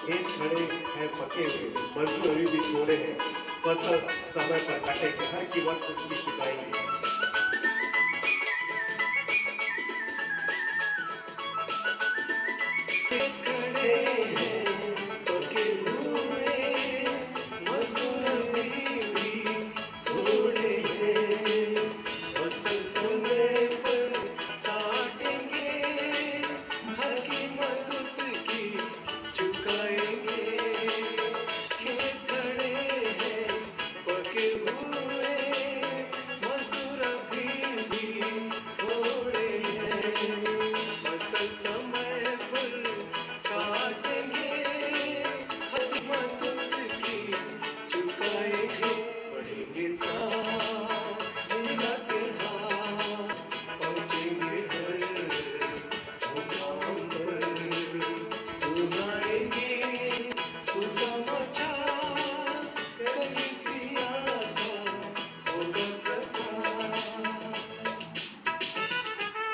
खेत खड़े हैं पके हुए, मजदूर अभी भी छोड़े हैं, फसल समय पर काटेंगे, हर की वक्त उसकी चुकाएंगे।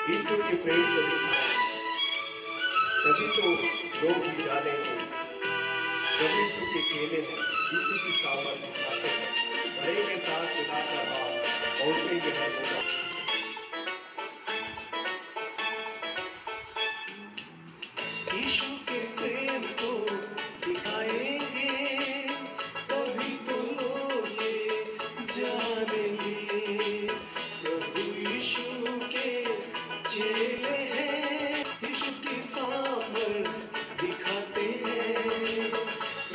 ईश्वर के प्रेम को दिखाएं, तभी तो लोग भी जानेंगे प्रभु यीशु के चेले हैं, यीशु की सामर्थ दिखाते हैं, बढ़ेंगे साथ पिता का भाव, पहुंचेंगे हर जगह। यीशु के प्रेम को दिखाएंगे, तभी तो लोग ये जानेंगे प्रभु यीशु के चेले हैं, यीशु की सामर्थ दिखाते हैं।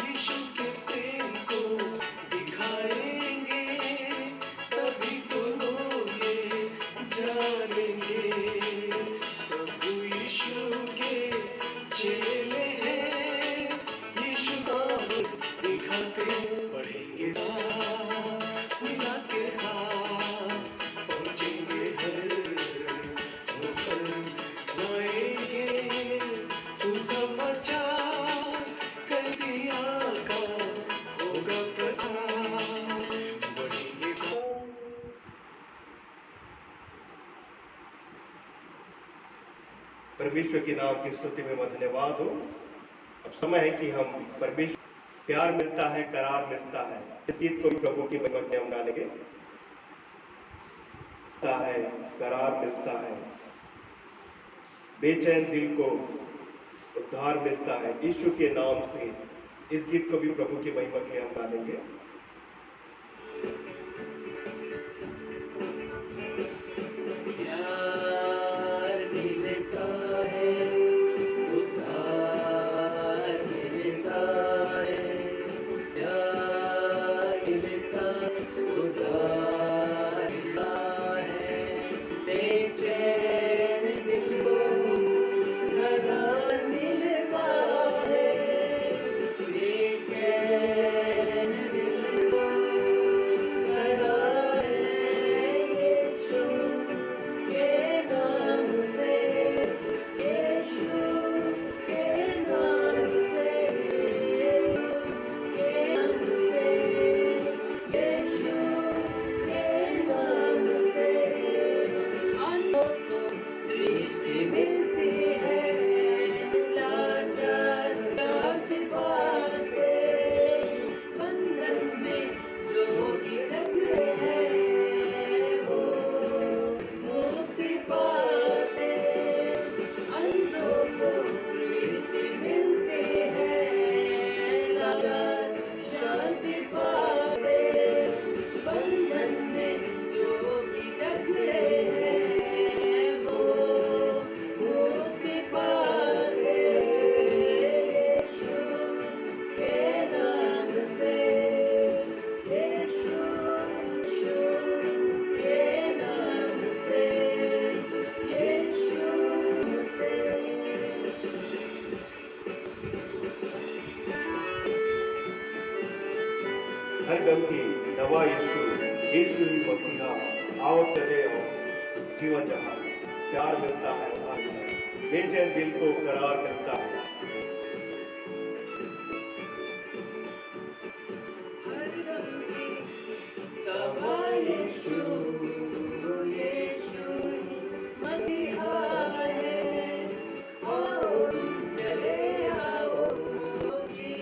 यीशु के प्रेम को दिखाएंगे, तभी तो लोग ये जानेंगे प्रभु यीशु के चेले हैं, यीशु सामर्थ दिखाते बढ़ेंगे साथ मिला के हाथ, पहुंचेंगे हर मुकर जाएंगे सुसमाचार, कलिसिया का होगा प्रचार, बढ़ेंगे साथ। परमेश्वर के नाम की स्तुति में धन्यवाद हो। अब समय है कि हम परमेश्वर प्यार मिलता है, करार मिलता है, इस गीत को भी प्रभु की महिमा में हम गाएंगे। है करार मिलता है, बेचैन दिल को उद्धार मिलता है यीशु के नाम से। इस गीत को भी प्रभु की महिमा के हम गाएंगे। हर गम की दवा यीशु, यीशु ही मसीहा। आओ चले आओ जीवन जहां, प्यार मिलता है उधार, बेचैन दिल को करार मिलता है। हर गम की दवा यीशु, यीशु मसीहा है। आओ चले आओ जीवन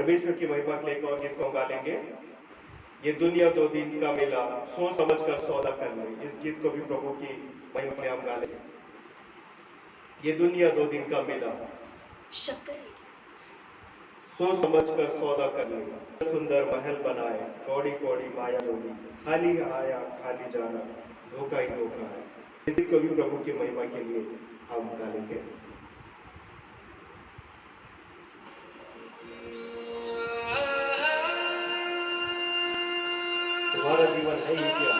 परमेश्वर की महिमा के लिए एक और गीत को हम गा लेंगे। ये दुनिया 2 दिन का मेला, सोच समझ कर सौदा कर ले। इस गीत को भी प्रभु की महिमा के लिए हम गा लेंगे। ये दुनिया 2 दिन का मेला, सोच समझ कर सौदा कर ले। सुंदर महल बनाए, कौड़ी कौड़ी माया जोड़ी, खाली आया खाली जाना, धोखा ही धोखा है। इस गीत को भी प्रभु की महिमा के लिए हम गा लेंगे। तुम्हारा जीवन है ही क्या,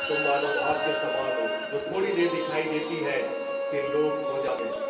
तुम मानो आपके समान हो, जो थोड़ी देर दिखाई देती है फिर लोग हो जाते हैं।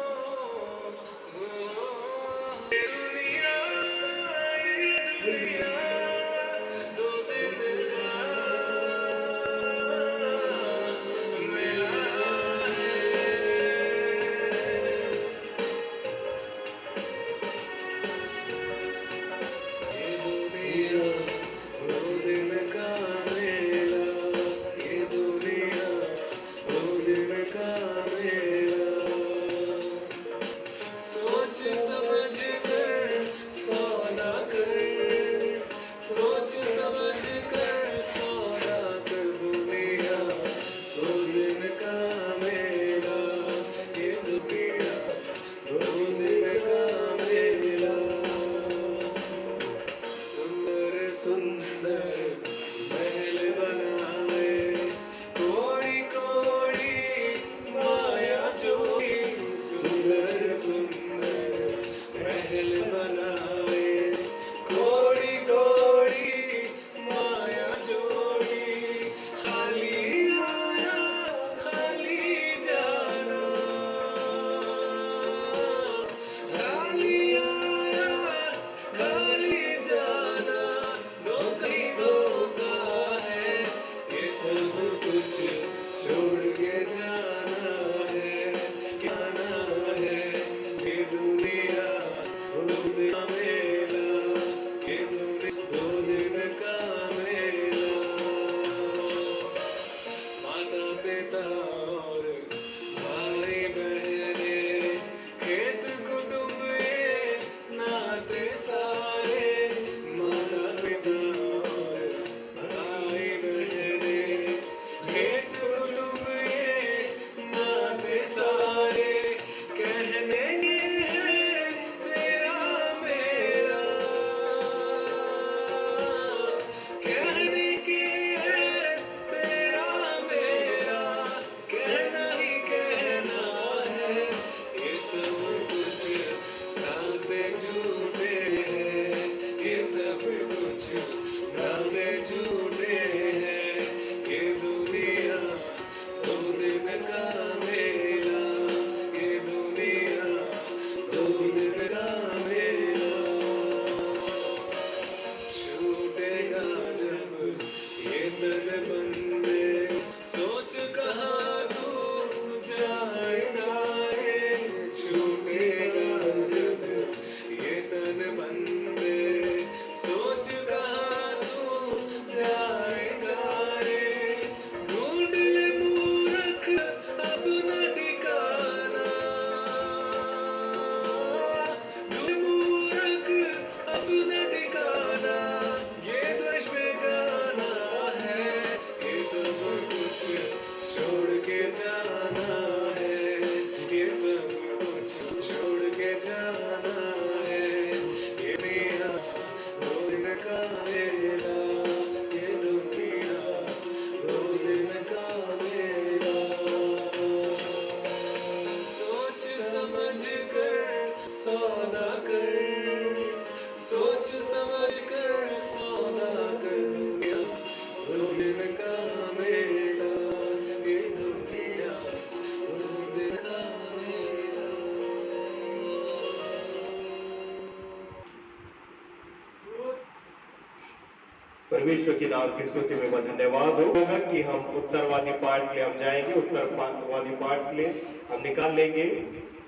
परमेश्वर के नाम की स्तुति में धन्यवाद होगा कि हम उत्तरवादी पाठ के लिए हम जाएंगे। उत्तरवादी पाठ के लिए हम निकाल लेंगे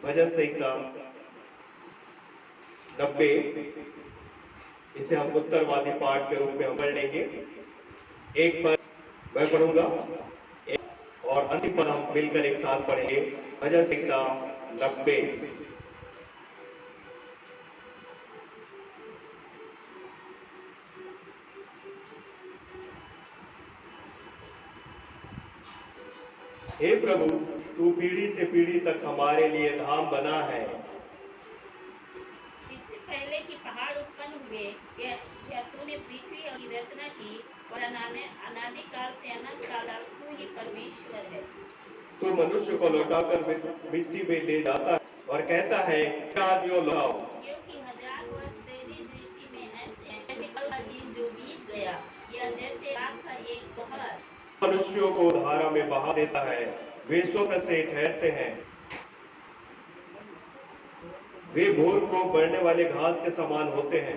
भजन संहिता 90। इसे हम उत्तरवादी पाठ के रूप में हम पढ़ लेंगे। एक पद मैं पढ़ूंगा और अंतिम पद हम मिलकर एक साथ पढ़ेंगे। भजन संहिता 90। हे प्रभु, तू पीढ़ी से पीढ़ी तक हमारे लिए धाम बना है। इससे पहले कि पहाड़ उत्पन्न हुए या तूने पृथ्वी की रचना की और अनादिकाल से अनंत काल तक तू ही परमेश्वर है। तू मनुष्य को लौटाकर मिट्टी में ले जाता है और कहता है, आदमियों लौटाओ। क्योंकि 1000 वर्ष तेरी दृष्टि में ऐसे हैं जैसे कल का दिन जो बीत गया या जैसे रात का एक पहर। मनुष्यों को धारा में बहा देता है, वे स्वप्न से ठहरते हैं। वे भोर को बढ़ने वाले घास के समान होते हैं।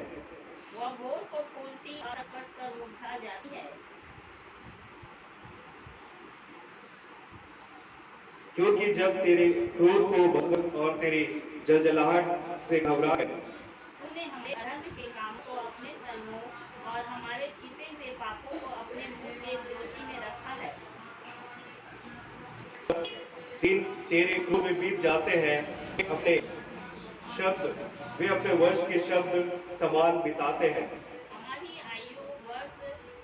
वह भोर को फूलती और कट कर मुरझा जाती है। क्योंकि जब तेरे क्रोध को भस्म और तेरी जलजलाहट से घबरा गए, तूने हमारे अधर्म के काम को अपने सम्मुख और हमारे छिपे हुए पापों को अपने मुंह के ज्योति में रखा है। दिन तेरे क्रोध में बीत जाते हैं, अपने शब्द वे अपने वर्ष के शब्द समान बिताते हैं। हमारी आयु वर्ष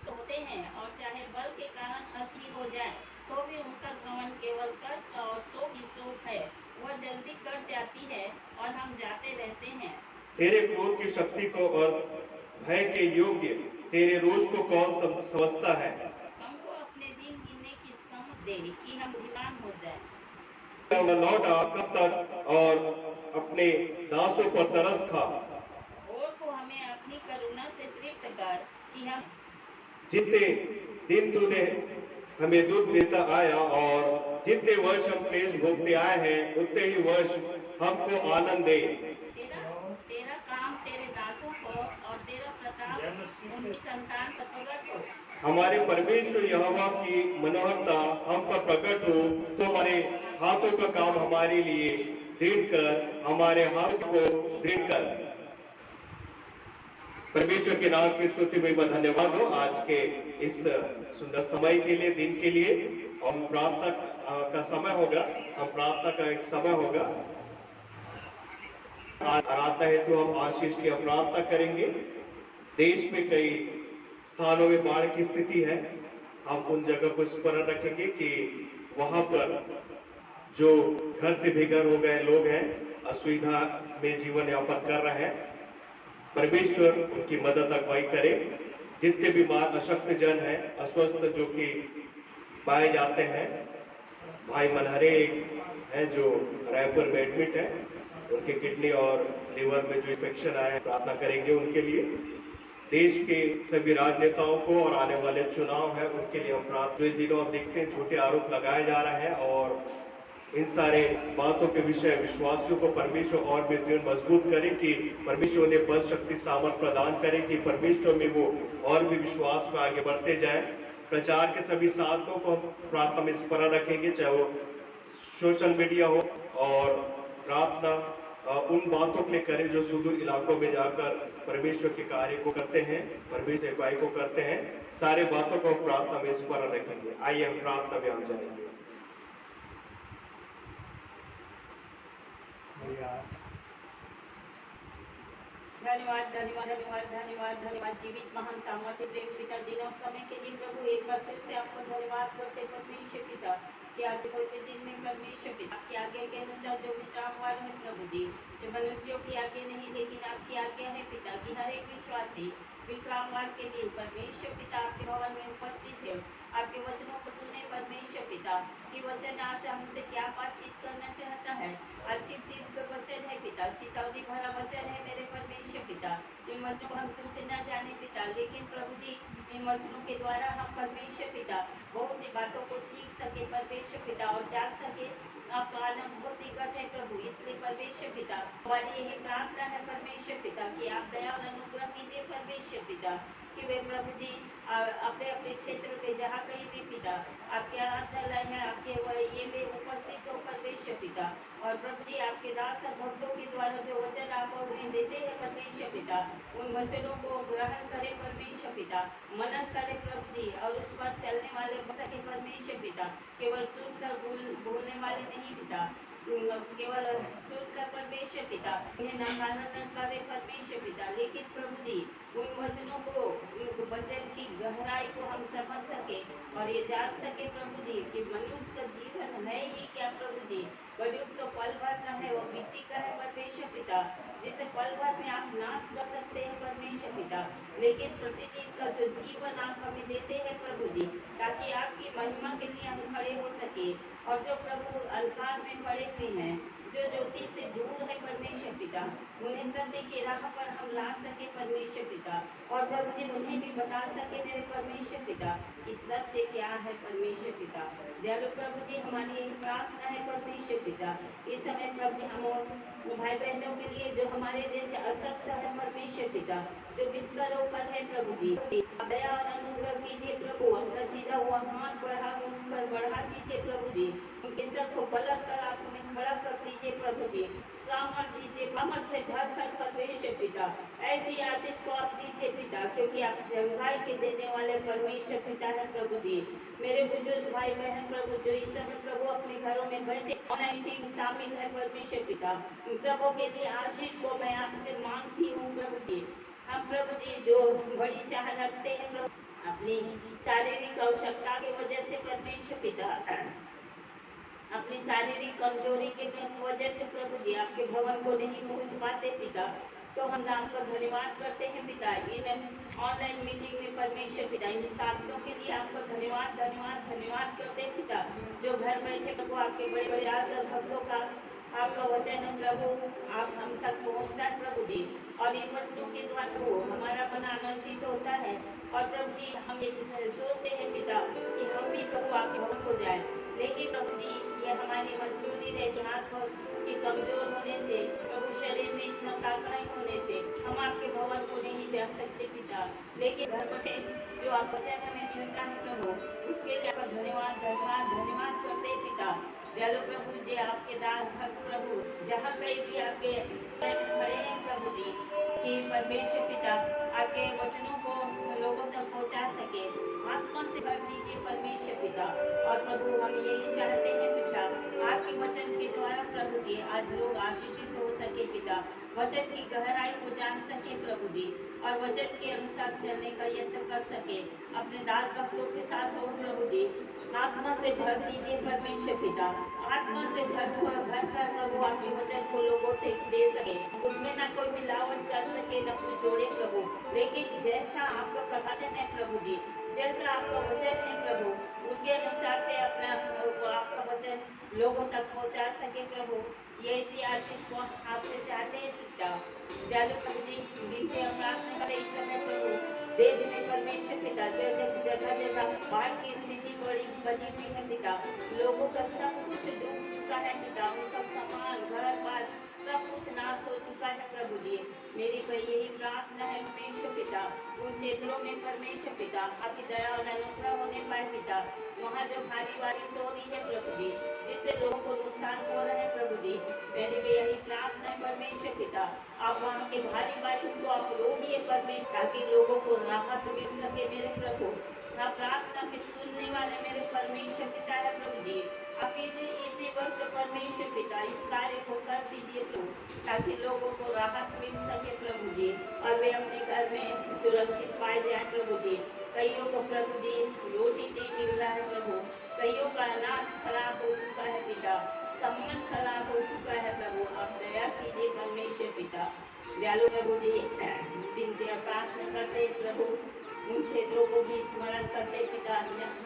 होते हैं और चाहे बल के कारण 80 हो जाए तो भी उनका गमन केवल कष्ट और शोक ही शोक है। वह जल्दी कट जाती है और हम जाते रहते हैं। तेरे क्रोध की शक्ति को और भय के योग्य तेरे रोष को कौन समझता है? हमको अपने दिन गिनने की समझ दे कि हम बुद्धिमान हो जाए। लौटा कब तक और अपने दासों पर तरस खा। और को हमें अपनी करुणा से तृप्त कर कि हम जितने दिन तूने हमें दूध देता आया और जितने वर्ष हम क्लेश भोगते आए हैं, उतने ही वर्ष हमको आनंद दे। तेरा काम तेरे दासों को और तेरा प्रताप उनकी संतान पर प्रकट हो। हमारे परमेश्वर यहोवा की मनोहरता हम पर प्रकट हो, तो हमारे हाथों का काम हमारे लिए दृढ़ कर, हमारे हाथ को दृढ़ कर। परमेश्वर के नाम की स्तुति में धन्यवाद हो आज के इस सुंदर समय के लिए, दिन के लिए। और प्रार्थना का समय होगा, हम प्रार्थना का एक समय होगा। आराधना हेतु हम आशीष की प्रार्थना करेंगे। देश में कई स्थानों में बाढ़ की स्थिति है। हम उन जगह को स्मरण रखेंगे कि वहां पर जो घर से बेघर हो गए लोग हैं, असुविधा में जीवन यापन कर रहे हैं, परमेश्वर उनकी मदद अगुवाई करे। जितने बीमार अशक्त जन हैं, अस्वस्थ जो कि पाए जाते हैं, भाई मनहरे हैं जो रायपुर में एडमिट है, उनके किडनी और लिवर में जो इन्फेक्शन आया है, प्रार्थना करेंगे उनके लिए। देश के सभी राजनेताओं को और आने वाले चुनाव है उनके लिए हम प्रार्थना। जो इन दिनों आप देखते हैं झूठे आरोप लगाए जा रहे हैं और इन सारे बातों के विषय विश्वासियों को परमेश्वर और भी दृढ़ मजबूत करे कि परमेश्वर उन्हें बल शक्ति सामर्थ प्रदान करे कि परमेश्वर में वो और भी विश्वास में आगे बढ़ते जाए। प्रचार के सभी साधनों को हम प्रार्थना में स्मरण रखेंगे, चाहे वो सोशल मीडिया हो, और प्रार्थना उन बातों के लिए करें जो सुदूर इलाकों में जाकर परमेश्वर के कार्य को करते हैं, परमेश्वर सेवाई को करते हैं। सारे बातों को प्रार्थना में स्मरण रखेंगे। आइए हम प्रार्थना में हम जाएंगे। धन्यवाद धन्यवाद धन्यवाद धन्यवाद धन्यवाद जीवित महान सामर्थ्य प्रेम पिता, दिनों समय के दिन प्रभु एक बार फिर से आपको धन्यवाद करते परमेश्वर पिता कि आज होते दिन में परमेश्वर पिता आपकी आज्ञा के अनुसार जो विश्राम वाले है प्रभु जी, जो मनुष्यों की आज्ञा नहीं लेकिन आपकी आज्ञा है पिता कि हर एक विश्वासी विश्रामवार के दिन परमेश्वर पिता आपके भवन में उपस्थित है, आपके वचनों को सुने परमेश्वर पिता कि वचन आज हमसे क्या बातचीत करना चाहता है। अंतिम दिन का वचन है पिता, चेतावनी भरा वचन है मेरे परमेश्वर पिता। इन वचनों को हम तुझे न जाने पिता, लेकिन प्रभु जी इन वचनों के द्वारा हम परमेश्वर पिता बहुत सी बातों को सीख सके परमेश्वर पिता और जान सके आपका आनंद बहुत निकट है प्रभु। इसलिए परमेश्वर पिता हमारी यही प्रार्थना है परमेश्वर पिता कि आप दया और अनुग्रह कीजिए परमेश्वर पिता कि वे प्रभु जी अपने अपने क्षेत्र में जहाँ कहीं भी पिता आपके आराधनालय है, आपके ये में उपस्थित हो परमेश्वर पिता। और प्रभु जी आपके दास और भक्तों के द्वारा जो वचन आप उन्हें देते हैं परमेश्वर पिता, उन वचनों को ग्रहण करे परमेश्वर पिता, मनन करे प्रभु जी और उस पर चलने वाले बन सके परमेश्वर पिता। केवल सुनकर भूलने वाले नहीं पिता, केवल सुनकर परमेश्वर पिता उन्हें नकार न करे परमेश्वर पिता, लेकिन प्रभु जी उन वचनों को वचन की गहराई को हम समझ सके और ये जान सके प्रभु जी कि मनुष्य का जीवन है ही क्या प्रभु जी। मनुष्य तो पल भर का है, वो मिट्टी का है परमेश्वर पिता, जिसे पल भर में आप नाश कर सकते हैं परमेश्वर पिता, लेकिन प्रतिदिन का जो जीवन आप हमें देते हैं प्रभु जी, ताकि आपकी महिमा के लिए हम खड़े हो सके। और जो प्रभु अंधकार में खड़े हुए हैं, जो ज्योति से दूर है परमेश्वर पिता, उन्हें सत्य की राह पर हम ला सके परमेश्वर पिता, और प्रभु जी उन्हें भी बता सके मेरे परमेश्वर पिता कि सत्य क्या है परमेश्वर पिता। दयालु प्रभु जी हमारी यही प्रार्थना है परमेश्वर पिता। इस समय प्रभु जी हम और भाई बहनों के लिए जो हमारे जैसे असक्त है परमेश्वर पिता, जो बिस्तरों पर है प्रभु जी, दया और अनुग्रह कीजिए प्रभु, अपना चीजा हुआ हाथ बढ़ा दीजिए प्रभु जी, उनके सर को पलट कर आप उन्हें खड़ा कर दीजिए प्रभु जी, सामर्थ दीजिए, सामर्थ से भर कर परमेश्वर पिता, ऐसी आशीष को आप दीजिए पिता, क्योंकि आप चंगाई के देने वाले परमेश्वर पिता है प्रभु जी। मेरे बुजुर्ग भाई बहन प्रभु जो इस समय प्रभु अपने घरों में बैठे ऑनलाइन मीटिंग शामिल है परमेश्वर पिता, उन सबों के लिए आशीष को मैं आपसे मांगती हूँ प्रभु जी। हम प्रभु जी जो बड़ी चाह रखते हैं प्रभु अपनी शारीरिक आवश्यकता की वजह से परमेश्वर पिता, अपनी शारीरिक कमजोरी के वजह से प्रभु जी आपके भवन को नहीं पहुंच पाते पिता, तो हम आपका धन्यवाद करते हैं पिता। इन ऑनलाइन मीटिंग में परमेश्वर पिता इन साथियों के लिए आपका धन्यवाद धन्यवाद धन्यवाद करते हैं पिता, जो घर बैठे प्रभु आपके बड़े बड़े आसर भक्तों का आपका वचन प्रभु आप हम तक पहुंचता है प्रभु जी, और इन वचनों के द्वारा वो हमारा मन आनंदित होता है। और प्रभु जी हम ये सोचते हैं पिता कि हम भी प्रभु आपके भवन को जाए, लेकिन प्रभु जी ये हमारी मजबूरी रहती है, हाथ की कमजोर होने से प्रभु, शरीर में इतना ताकत नहीं होने से हम आपके भवन को नहीं जा सकते पिता, लेकिन घर में जो आप वचन हमें मिलता है प्रभु, उसके लिए आपका धन्यवाद धन्यवाद धन्यवाद करते हैं पिता। दयालु प्रभु जी आपके दास भक्त प्रभु जहाँ कहीं भी आपके खड़े हैं प्रभु जी, कि परमेश्वर पिता आपके वचनों को लोगों तक पहुँचा सके, आत्मा से भर दीजिए परमेश्वर पिता। और प्रभु हम यही चाहते हैं पिता, आपके वचन के द्वारा प्रभु जी आज लोग आशीषित हो सके पिता, वचन की गहराई को जान सके प्रभु जी, और वचन के अनुसार चलने का यत्न कर सके। अपने दास भक्तों के साथ हो प्रभु जी, आत्मा से भर दीजिए परमेश्वर पिता, आत्मा से भर कर प्रभु आपके वचन को लोगों तक दे सके, उसमें ना कोई मिलावट कर सके न कोई जोड़े प्रभु, लेकिन जैसा आपका प्रकाशन है प्रभु जी, जैसा आपका वचन है प्रभु, उसके अनुसार से अपना आपका वचन लोगों तक पहुंचा सके प्रभु। ये ऐसी आशीष को आपसे चाहते हैं पिता। दयालु प्रभु जी विनती और प्रार्थना करें इस समय प्रभु, देश में परमेश्वर पिता जगह जगह बाढ़ की स्थिति बनी हुई है पिता, लोगों का सब कुछ डूब चुका है पिता, उनका सामान घर बार सब कुछ नाश हो चुका है प्रभु जी। मेरी तो यही प्रार्थना है परमेश्वर पिता, उन क्षेत्रों में परमेश्वर पिता आपकी दया और अनुग्रह होने पाए पिता, वहाँ जो भारी बारिश हो रही है प्रभु जी, जिससे लोगों को नुकसान हो रहा है प्रभु जी, मेरी भी यही प्रार्थना है परमेश्वर पिता, आप वहाँ के भारी बारिश को आप रोकिए परमेश्वर, ताकि लोगों को राहत मिल सके मेरे प्रभु। ना प्रार्थना के सुनने वाले मेरे परमेश्वर पिता है प्रभु जी, आप इसी वक्त परमेश्वर पिता इस कार्य को कर दीजिए प्रभु, ताकि लोगों को राहत मिल सके प्रभु जी, और वे अपने घर में सुरक्षित पाए जाए प्रभु जी। कईयों को प्रभु जी रोटी नहीं मिल रहा है प्रभु, कईयों का अनाज खराब हो चुका है पिता, सामान खराब हो चुका है प्रभु, आप दया कीजिए परमेश्वर पिता। दयालु प्रभु जी विनती और प्रार्थना करते प्रभु, उन क्षेत्रों को भी स्मरण करते पिता,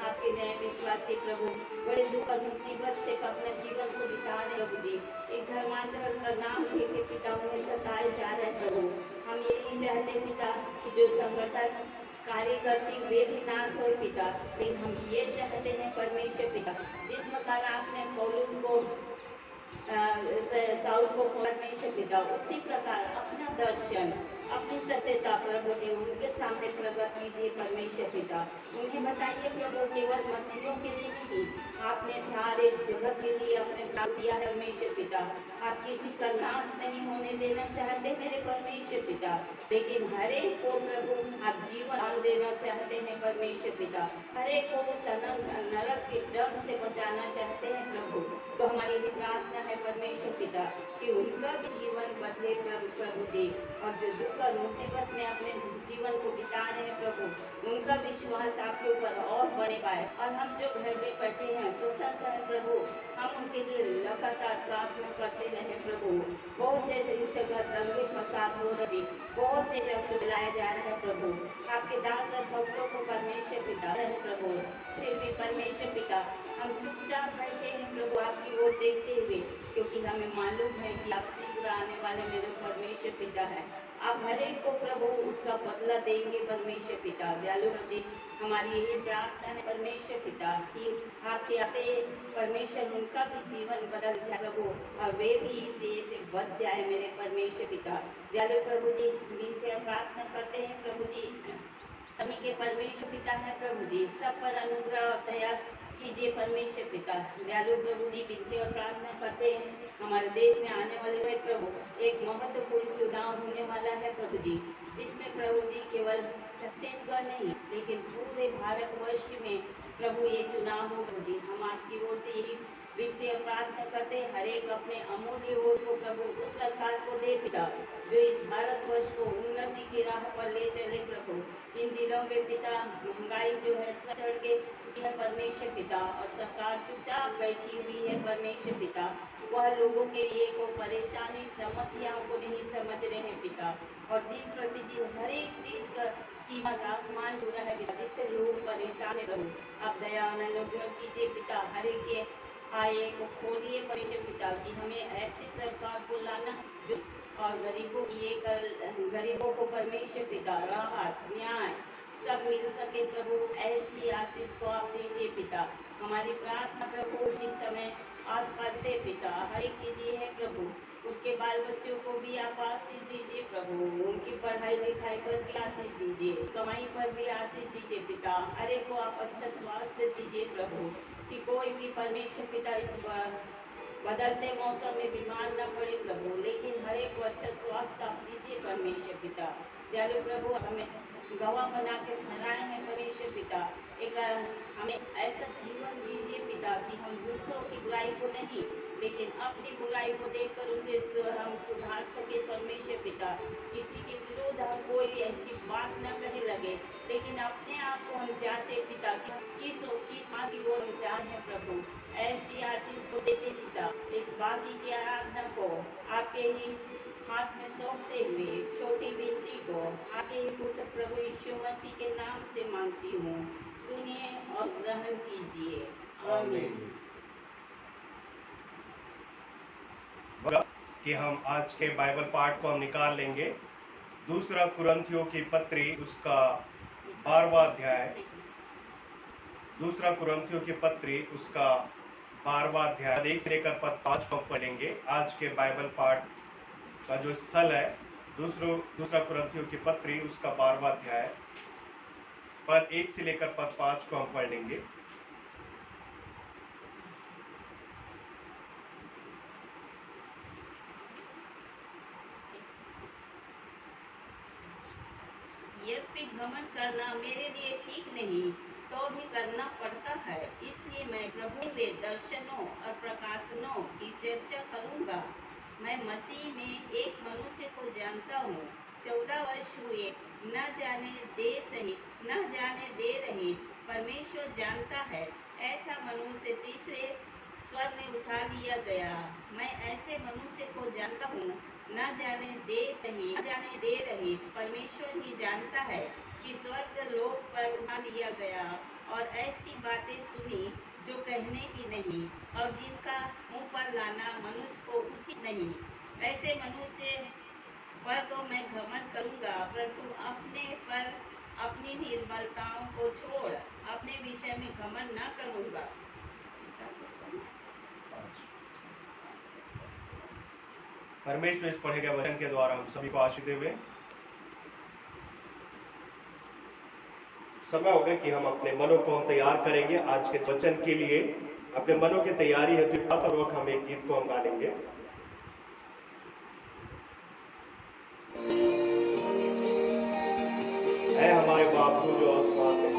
आपके न्याय विश्वासी प्रभु बड़े दुख और मुसीबत से अपने जीवन को बिता रहे प्रभु जी, एक धर्मांतर का नाम लेके पिता उन्हें सताए जा रहे प्रभु। हम ये नहीं चाहते पिता कि जो संगठन कार्य करती वे भी नाश हो पिता, लेकिन हम ये चाहते हैं परमेश्वर पिता, जिस प्रकार आपने पौलुस को साउल को परमेश्वर पिता, उसी प्रकार अपना दर्शन अपनी सत्यता प्रभु जी उनके सामने प्रकट कीजिए परमेश्वर पिता, उन्हें बताइए प्रभु केवल मसीहों के लिए नहीं, आपने सारे जगत के लिए अपने प्राप्त किया है परमेश्वर पिता, आप किसी का नाश नहीं होने देना चाहते मेरे परमेश्वर पिता, लेकिन हर एक को प्रभु आप जीवन देना चाहते हैं परमेश्वर पिता, हर एक को उस नरक के डर से बचाना चाहते हैं प्रभु। तो हमारी भी प्रार्थना है परमेश्वर पिता कि उनका जीवन बदले प्रभु जी, और जो दुख और मुसीबत में अपने जीवन को बिता रहे हैं प्रभु, उनका विश्वास आपके ऊपर और बढ़े पाए, और हम जो घर में बैठे हैं स्वतंत्र है प्रभु, हम उनके लिए लगातार प्रार्थना करते रहे प्रभु। बहुत जैसे जगह दंगे फसाद हो रही, बहुत से जग सुधलाए जा रहे हैं प्रभु। आपके दास और भक्तों को परमेश्वर पिता रहे प्रभु, फिर भी परमेश्वर पिता हम चुपचाप बैठे हैं प्रभु आपकी ओर देखते हुए, क्योंकि हमें मालूम है कि आप शीघ्र आने वाले मेरे परमेश्वर पिता हैं। आप हर एक को प्रभु उसका बदला देंगे परमेश्वर पिता। दयालु प्रति हमारी यही प्रार्थना है परमेश्वर पिता कि आपके आते परमेश्वर उनका भी जीवन बदल जाए प्रभु, और वे भी से बच जाए मेरे परमेश्वर पिता। दयालु प्रभु जी विनती और प्रार्थना करते हैं प्रभु जी, सभी के परमेश्वर पिता है प्रभु जी, सब पर अनुग्रह और दया कीजिए परमेश्वर पिता। दयालु प्रभु जी विनती और प्रार्थना करते हैं, हमारे देश में आने वाले हुए प्रभु एक महत्वपूर्ण चुनाव होने वाला है प्रभु जी, जिसमें प्रभु जी केवल छत्तीसगढ़ नहीं लेकिन पूरे भारतवर्ष में प्रभु ये चुनाव हो प्रभु जी। हम आपकी ओर से यही विनती और प्रार्थना करते हैं, हर एक अपने अमूल्य वोट को प्रभु उस सरकार को दे पिता, जो इस भारतवर्ष को उन्नति की राह पर ले चले प्रभु। इन दिनों में पिता महंगाई जो है चढ़ के है परमेश्वर पिता, और सरकार चुपचाप बैठी हुई है परमेश्वर पिता। वह लोगों के लिए को परेशानी समस्याओं को नहीं समझ रहे हैं पिता, और दिन प्रतिदिन हर एक चीज का कीमत आसमान जुड़ा है पिता, जिससे लोग परेशान है प्रभु। आप दया अनुग्रह कीजिए पिता, हर एक के आए को खोलिए परमेश्वर पिता कि हमें ऐसी सरकार को लाना जो और गरीबों की ये गरीबों को परमेश्वर पिता राहत न्याय सब मिल सके प्रभु, ऐसी आशीष को आप दीजिए पिता। हमारी प्रार्थना प्रभु इस समय आसपास दे पिता, हर एक के लिए है प्रभु, उनके बाल बच्चों को भी आप आशीष दीजिए प्रभु, उनकी पढ़ाई लिखाई पर भी आशीष दीजिए, कमाई पर भी आशीष दीजिए पिता। हर एक को आप अच्छा स्वास्थ्य दीजिए प्रभु, कि कोई भी परमेश्वर पिता इस बदलते मौसम में बीमार न पड़े प्रभु, लेकिन हर एक को अच्छा स्वास्थ्य आप दीजिए परमेश्वर पिता। दयालु प्रभु हमें गवाह बना के ठहराए हैं परमेश्वर पिता, एक हमें ऐसा जीवन दीजिए पिता कि हम दूसरों की बुराई को नहीं लेकिन अपनी बुराई को देखकर उसे हम सुधार सके परमेश्वर पिता। किसी के विरोध हम कोई ऐसी बात न कहे लगे, लेकिन अपने आप को हम जांचे पिता कि किस बात की ओर हम जा रहे हैं प्रभु, ऐसी आशीष को देते पिता। इस बाकी की आराधना को आपके ही हाथ में सौंपते हुए छोटी विनती को आपके ही पुत्र प्रभु यीशु मसीह के नाम से मांगती हूँ, सुनिए और ग्रहण कीजिए, आमीन। कि हम आज के बाइबल पाठ को हम निकाल लेंगे, दूसरा कुरिन्थियों की पत्री उसका 12वां अध्याय, दूसरा कुरिन्थियों की पत्री उसका 12वां अध्याय 1 से लेकर पद 5 को पढ़ेंगे। आज के बाइबल पाठ का जो स्थल है दूसरा कुरिन्थियों की पत्री उसका 12वां अध्याय पद 1 से लेकर पद 5 को हम पढ़ लेंगे। यद्यपि घमंड करना मेरे लिए ठीक नहीं, तो भी करना पड़ता है, इसलिए मैं प्रभु के दर्शनों और प्रकाशनों की चर्चा करूंगा। मैं मसीह में एक मनुष्य को जानता हूँ, 14 वर्ष हुए, न जाने दे सहित न जाने दे रहित परमेश्वर जानता है, ऐसा मनुष्य तीसरे स्वर में उठा लिया गया। मैं ऐसे मनुष्य को जानता हूँ, न जाने दे सहित न जाने दे रहित परमेश्वर ही जानता है कि स्वर्ग लोक पर उठा लिया गया, और ऐसी बातें सुनी जो कहने की नहीं और जिनका मुंह पर लाना मनुष्य को उचित नहीं। ऐसे मनुष्य पर तो मैं घमंड करूंगा, परंतु अपने पर अपनी निर्बलताओं को छोड़ अपने विषय में घमंड न करूंगा। परमेश्वर इस पढ़े गए वचन के द्वारा हम सभी को आशीष देवे। समय हो गया कि हम अपने मनों को हम तैयार करेंगे आज के वचन के लिए। अपने मनों की तैयारी है तो पूर्वक हम एक गीत को हम गा लेंगे। है हमारे बापू जो आसमान में,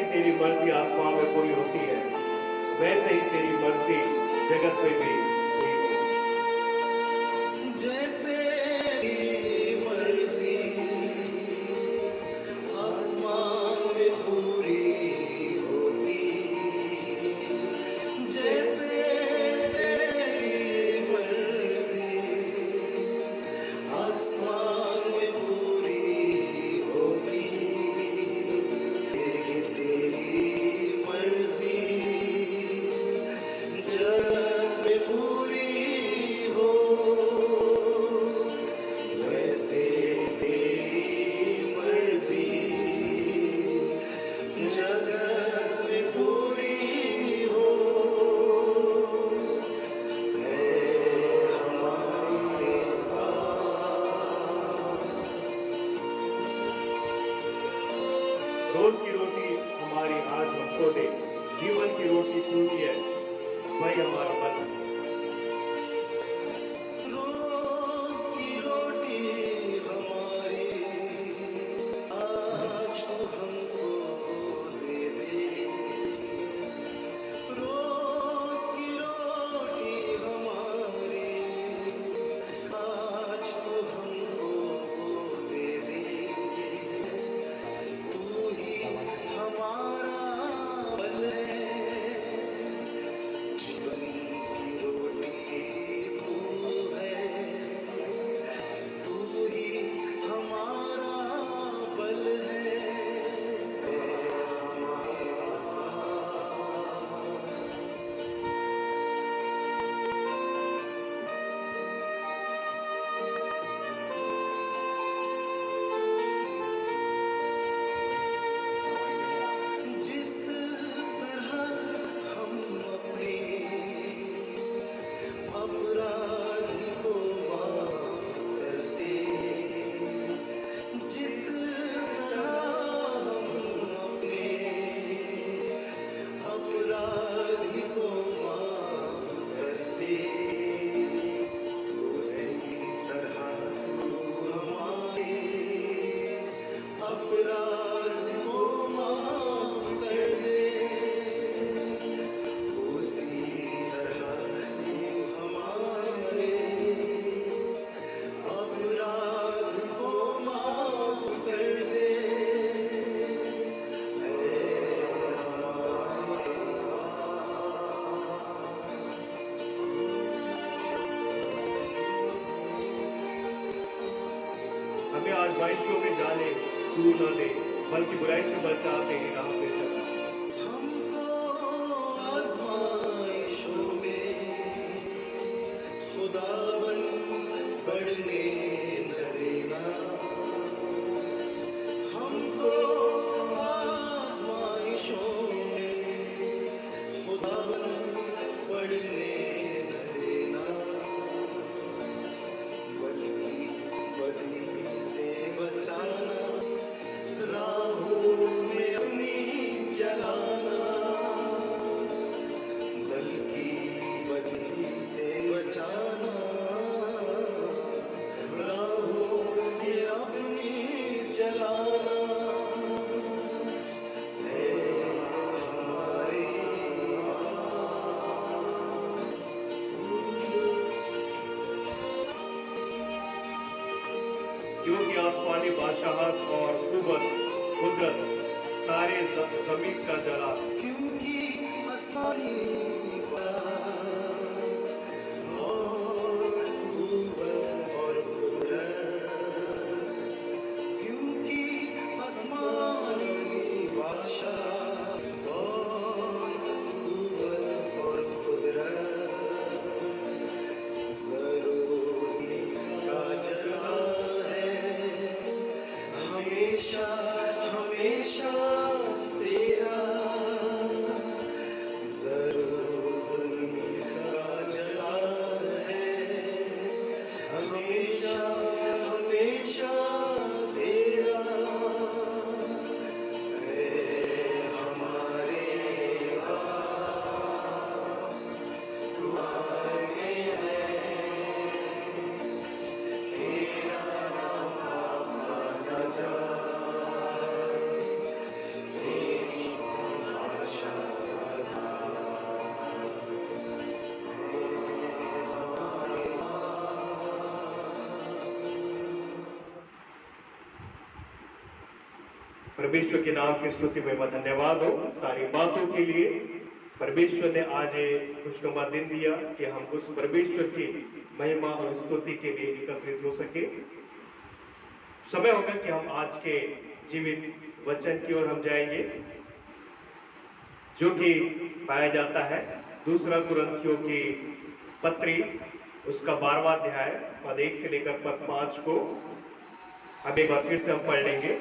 तेरी मर्जी आसमान में पूरी होती है, वैसे ही तेरी मर्जी जगत में भी पूरी हो। जैसे तेरी मर्जी आसमान में पूरी होती, जैसे तेरी मर्जी आसमान में पूरी होती, तेरी मर्जी जगत में पूरी हो, वैसे तेरी मर्जी जगत में पूरी हो, है हमारी बात। रोज की रोटी हमारी आज हमको दे, जीवन की रोटी तू ही है, वही हमारा मन है। रोज की रोटी हमारी आज तू हमको दे दे, रोज की रोटी हमारी आज तू हमको दे दे, तू ही हमारा बल है, जीवन की रोटी तू है, तू ही हमारा बल है, जिस तरह हम अपने अपराधी को माफ करते, जिस तरह हम अपने अपराधी को माफ करते, उसी तरह तू हमारे अपराध को माफ कर दे, उसी तरह तू हमारे अपराध को माफ कर दे, है हमारे हमें आजमाइशों में जाने तू न दे, बल्कि बुराई से बचा तेरी राह पे चला। हमको आज़माइशों में खुदावन बढ़ने न देना, हमको आज़माइशों में खुदावन बढ़ने न देना, बल्कि बदी से बचाना, राहों में अपनी जलाना, बल्कि बदी से बचाना, राहों में अपनी जलाना, है हमारे क्योंकि आसमानी बादशाहत और कुव्वत कुदरत सारे जमीन का जला, क्योंकि आसानी बात और कुव्वत और कुदरत, क्योंकि आसमानी बादशाह और कुव्वत और कुदरत, ज़रूरी का जलाल है, हमेशा हमेशा तेरा, ज़रूरी परमेश्वर के नाम की स्तुति में धन्यवाद हो सारी बातों के लिए। परमेश्वर ने आज खुशनुमा दिन दिया कि हम उस परमेश्वर की महिमा और स्तुति के लिए एकत्रित हो सके। समय होगा कि हम आज के जीवित वचन की ओर हम जाएंगे, जो कि पाया जाता है दूसरा कुरिन्थियों की पत्री उसका 12वां अध्याय पद 1 से लेकर पद 5 को अब एक बार फिर से हम पढ़ लेंगे।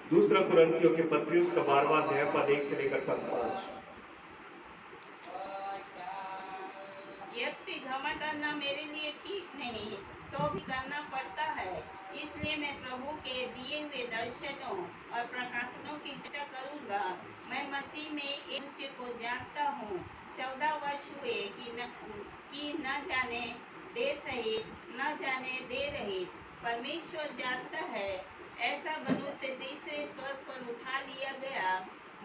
दूसरा कुरिन्थियों की पत्री उसका 12वां अध्याय पद 1 से लेकर पद 5। यद्यपि घमंड करना मेरे लिए ठीक नहीं, तो भी करना पड़ता है। इसलिए मैं प्रभु के दिए हुए दर्शनों और प्रकाशनों की चर्चा करूंगा। मैं मसीह में एक दूसरे को जानता हूँ। 14 वर्ष हुए कि न जाने दे सहित न जाने दे रहित परमेश्वर जानता है। ऐसा मनुष्य तीसरे स्वर्ग पर उठा लिया गया।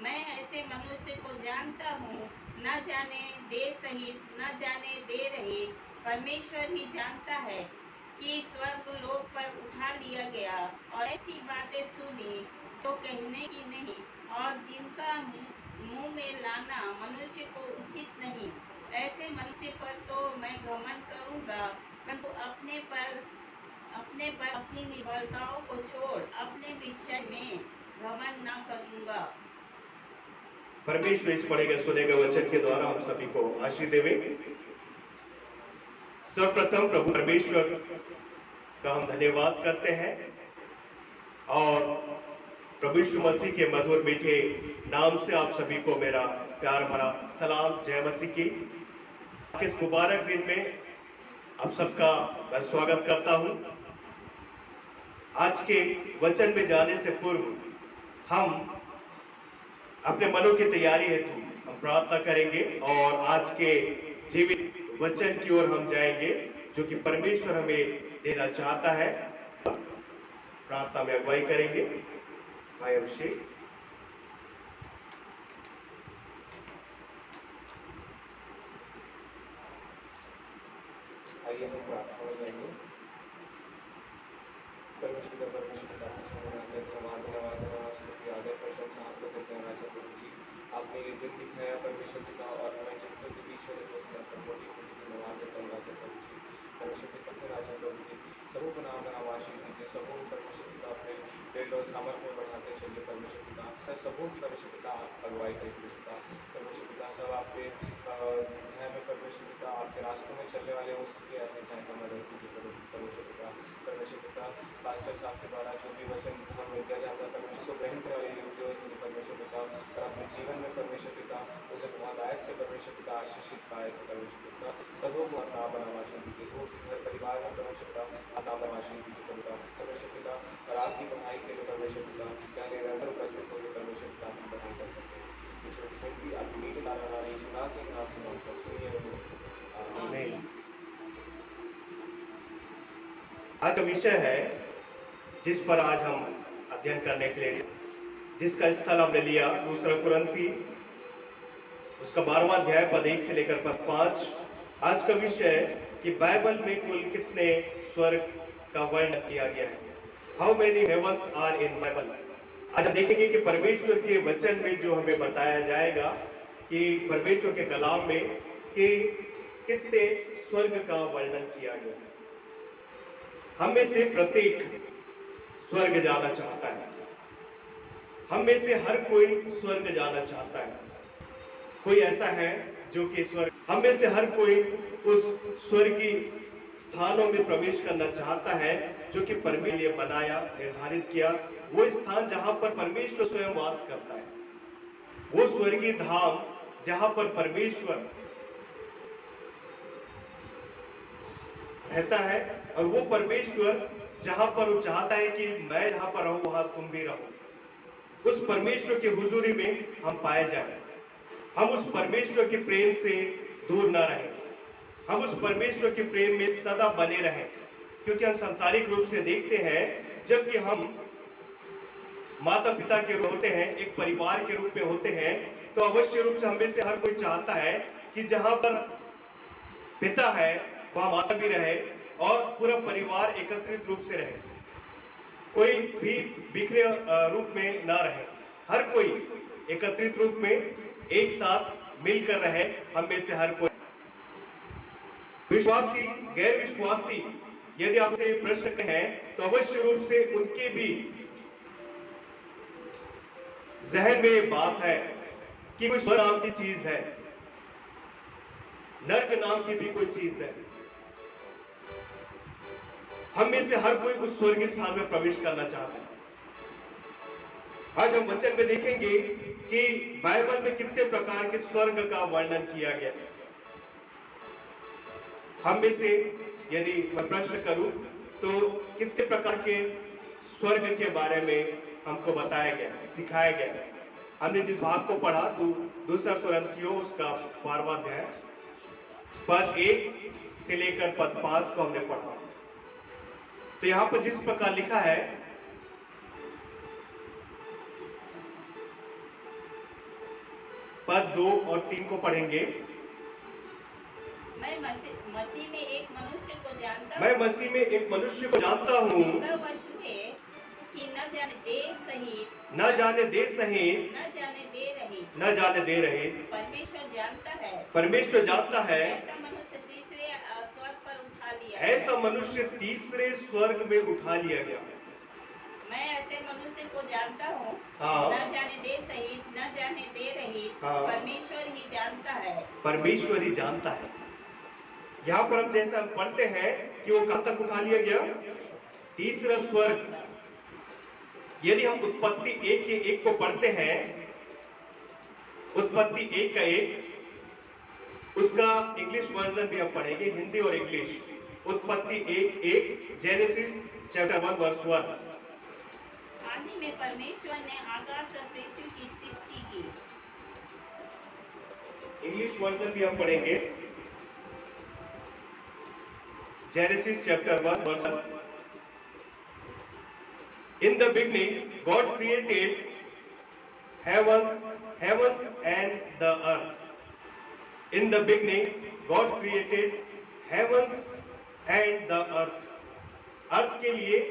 मैं ऐसे मनुष्य को जानता हूँ, न जाने दे सहित न जाने दे रहे परमेश्वर ही जानता है कि स्वर्ग लोक पर उठा लिया गया। और ऐसी बातें सुनी तो कहने की नहीं, और जिनका मुंह में लाना मनुष्य को उचित नहीं। ऐसे मनुष्य पर तो मैं घमंड करूंगा, परंतु अपने पर अपनी निर्बलताओं को छोड़ अपने विषय में घमंड न करूंगा। परमेश्वर इस पढ़े गए सुने गए वचन के द्वारा हम सभी को आशीष देवे। सर्वप्रथम प्रभु परमेश्वर का हम धन्यवाद करते हैं और प्रभु यीशु मसीह के मधुर मीठे नाम से आप सभी को मेरा प्यार भरा सलाम जय मसीह की। इस मुबारक दिन में आप सबका मैं स्वागत करता हूं। आज के वचन में जाने से पूर्व हम अपने मनों की तैयारी हेतु हम प्रार्थना करेंगे और आज के जीवित वचन की ओर हम जाएंगे, जो कि परमेश्वर हमें देना चाहता है। प्रार्थना में अगुवाई करेंगे भाई अभिषेक। आइए हम प्रार्थना में जाएंगे। परमेश्वर का आदर प्रशंसा आपको देते हैं राजा प्रभु जी। आपने ये दिन दिखाया परमेश्वर पिता, और मैं चिंतन के बीच में जो उसने आपका कोटि कोटि धन्यवाद देता हूँ राजा प्रभु जी। परमेश्वर पिता के राजा प्रभु जी सबों को नाम नाम आशीष दीजिए। सबों परमेश्वर पिता अपने प्रेम और सामर्थ में बढ़ाते चलिए परमेश्वर पिता। सबों की परमेश्वर पिता अगुवाई करिए पिता। परमेश्वर पिता सब आपके ध्यान में परमेश्वर पिता आपके रास्तों में चलने वाले हो सके ऐसी सहायता मदद कीजिए परमेश्वर पिता। परमेश्वर पिता पास्टर साहब के द्वारा जो भी वचन हमें दिया जाता है परमेश्वर को ग्रहण करने वाले योग्य हो सके परमेश्वर पिता, और अपने जीवन में परमेश्वर पिता उसे बहुत आयत से परमेश्वर पिता आशीषित पाए थे परमेश्वर पिता। सबों को अपना बना आशीष दीजिए। सबों के घर परिवार में परमेश्वर पिता अपना बना आशीष दीजिए पिता परमेश्वर पिता। और आपकी पढ़ाई के लिए परमेश्वर पिता क्या निरंतर उपस्थित होकर परमेश्वर पिता आपकी पढ़ाई कर सकते हैं। ये छोटी शक्ति आपकी मीठी दान वाले यीशु नाम से मांगकर सुनिए। आमीन। आज का विषय है जिस पर आज हम अध्ययन करने के लिए जिसका स्थल हमने लिया दूसरा कुरिन्थी उसका 12वां अध्याय पद 1 से लेकर पद 5। आज का विषय है कि बाइबल में कुल कितने स्वर्ग का वर्णन किया गया है। How many heavens are in Bible. आज हम देखेंगे कि परमेश्वर के वचन में जो हमें बताया जाएगा कि परमेश्वर के कलाम में कि कितने स्वर्ग का वर्णन किया गया है। हम में से प्रत्येक स्वर्ग जाना चाहता है। हम में से हर कोई स्वर्ग जाना चाहता है। कोई ऐसा है जो कि स्वर्ग, हम में से हर कोई उस स्वर्गीय स्थानों में प्रवेश करना चाहता है जो कि परमेश्वर ने बनाया निर्धारित किया। वो स्थान जहां पर परमेश्वर स्वयं वास करता है, वो स्वर्गीय धाम जहां पर परमेश्वर रहता है, और वो परमेश्वर जहां पर वो चाहता है कि मैं जहां पर रहूं वहां तुम भी रहो। उस परमेश्वर की हुजूरी में हम पाए जाएं। हम उस परमेश्वर के प्रेम से दूर ना रहें। हम उस परमेश्वर के प्रेम में सदा बने रहें, क्योंकि हम सांसारिक रूप से देखते हैं जबकि हम माता पिता के रूप होते हैं, एक परिवार के रूप में होते हैं, तो अवश्य रूप से हम में से हर कोई चाहता है कि जहां पर पिता है वहां माता भी रहे और पूरा परिवार एकत्रित रूप से रहे, कोई भी बिखरे रूप में ना रहे। हर कोई एकत्रित रूप में एक साथ मिलकर रहे। हम में से हर कोई, विश्वासी गैर विश्वासी, यदि आपसे प्रश्न कहें तो अवश्य रूप से उनके भी जहन में ये बात है कि कोई स्वर्ग नाम की चीज है, नर्क नाम की भी कोई चीज है। हम में से हर कोई उस स्वर्गीय स्थान में प्रवेश करना चाहता है। आज हम वचन में देखेंगे कि बाइबल में कितने प्रकार के स्वर्ग का वर्णन किया गया है। हम में से यदि मैं प्रश्न करूं तो कितने प्रकार के स्वर्ग के बारे में हमको बताया गया, सिखाया गया है। हमने जिस भाग को पढ़ा तो दूसरा कुरिन्थियों उसका 12वां अध्याय पद 1 से लेकर पद 5 को हमने पढ़ा। तो यहां पर जिस प्रकार लिखा है, पद 2 और 3 को पढ़ेंगे। मैं मसीह में एक मनुष्य को जानता हूँ, मैं मसीह में एक मनुष्य को जानता हूँ, कि न जाने देह सहित, न जाने दे सहित, न जाने दे रहित, न जाने दे रहे, परमेश्वर जानता है, परमेश्वर जानता है, ऐसा मनुष्य तीसरे स्वर्ग पर उठा लिया, ऐसा मनुष्य तीसरे स्वर्ग में उठा लिया गया। मैं ऐसे मनुष्य को जानता हूँ, हाँ। न जाने दे सहित, न जाने दे रहित, हाँ। परमेश्वर ही जानता है, परमेश्वर ही जानता है। यहाँ पर हम जैसा पढ़ते हैं कि वो कहां तक उठा लिया गया, तीसरा स्वर्ग। यदि हम उत्पत्ति 1 के 1 को पढ़ते हैं, उत्पत्ति 1 का 1, उसका इंग्लिश वर्जन भी हम पढ़ेंगे, हिंदी और इंग्लिश। उत्पत्ति 1:1, जेनेसिस चैप्टर 1 वर्स 1। आदि में परमेश्वर ने आकाश और पृथ्वी की सृष्टि की। इंग्लिश वर्जन भी हम पढ़ेंगे, Genesis chapter 1 verse 1। In the beginning, God created heavens and the earth. In the beginning, God created heavens and the earth. अर्थ के लिए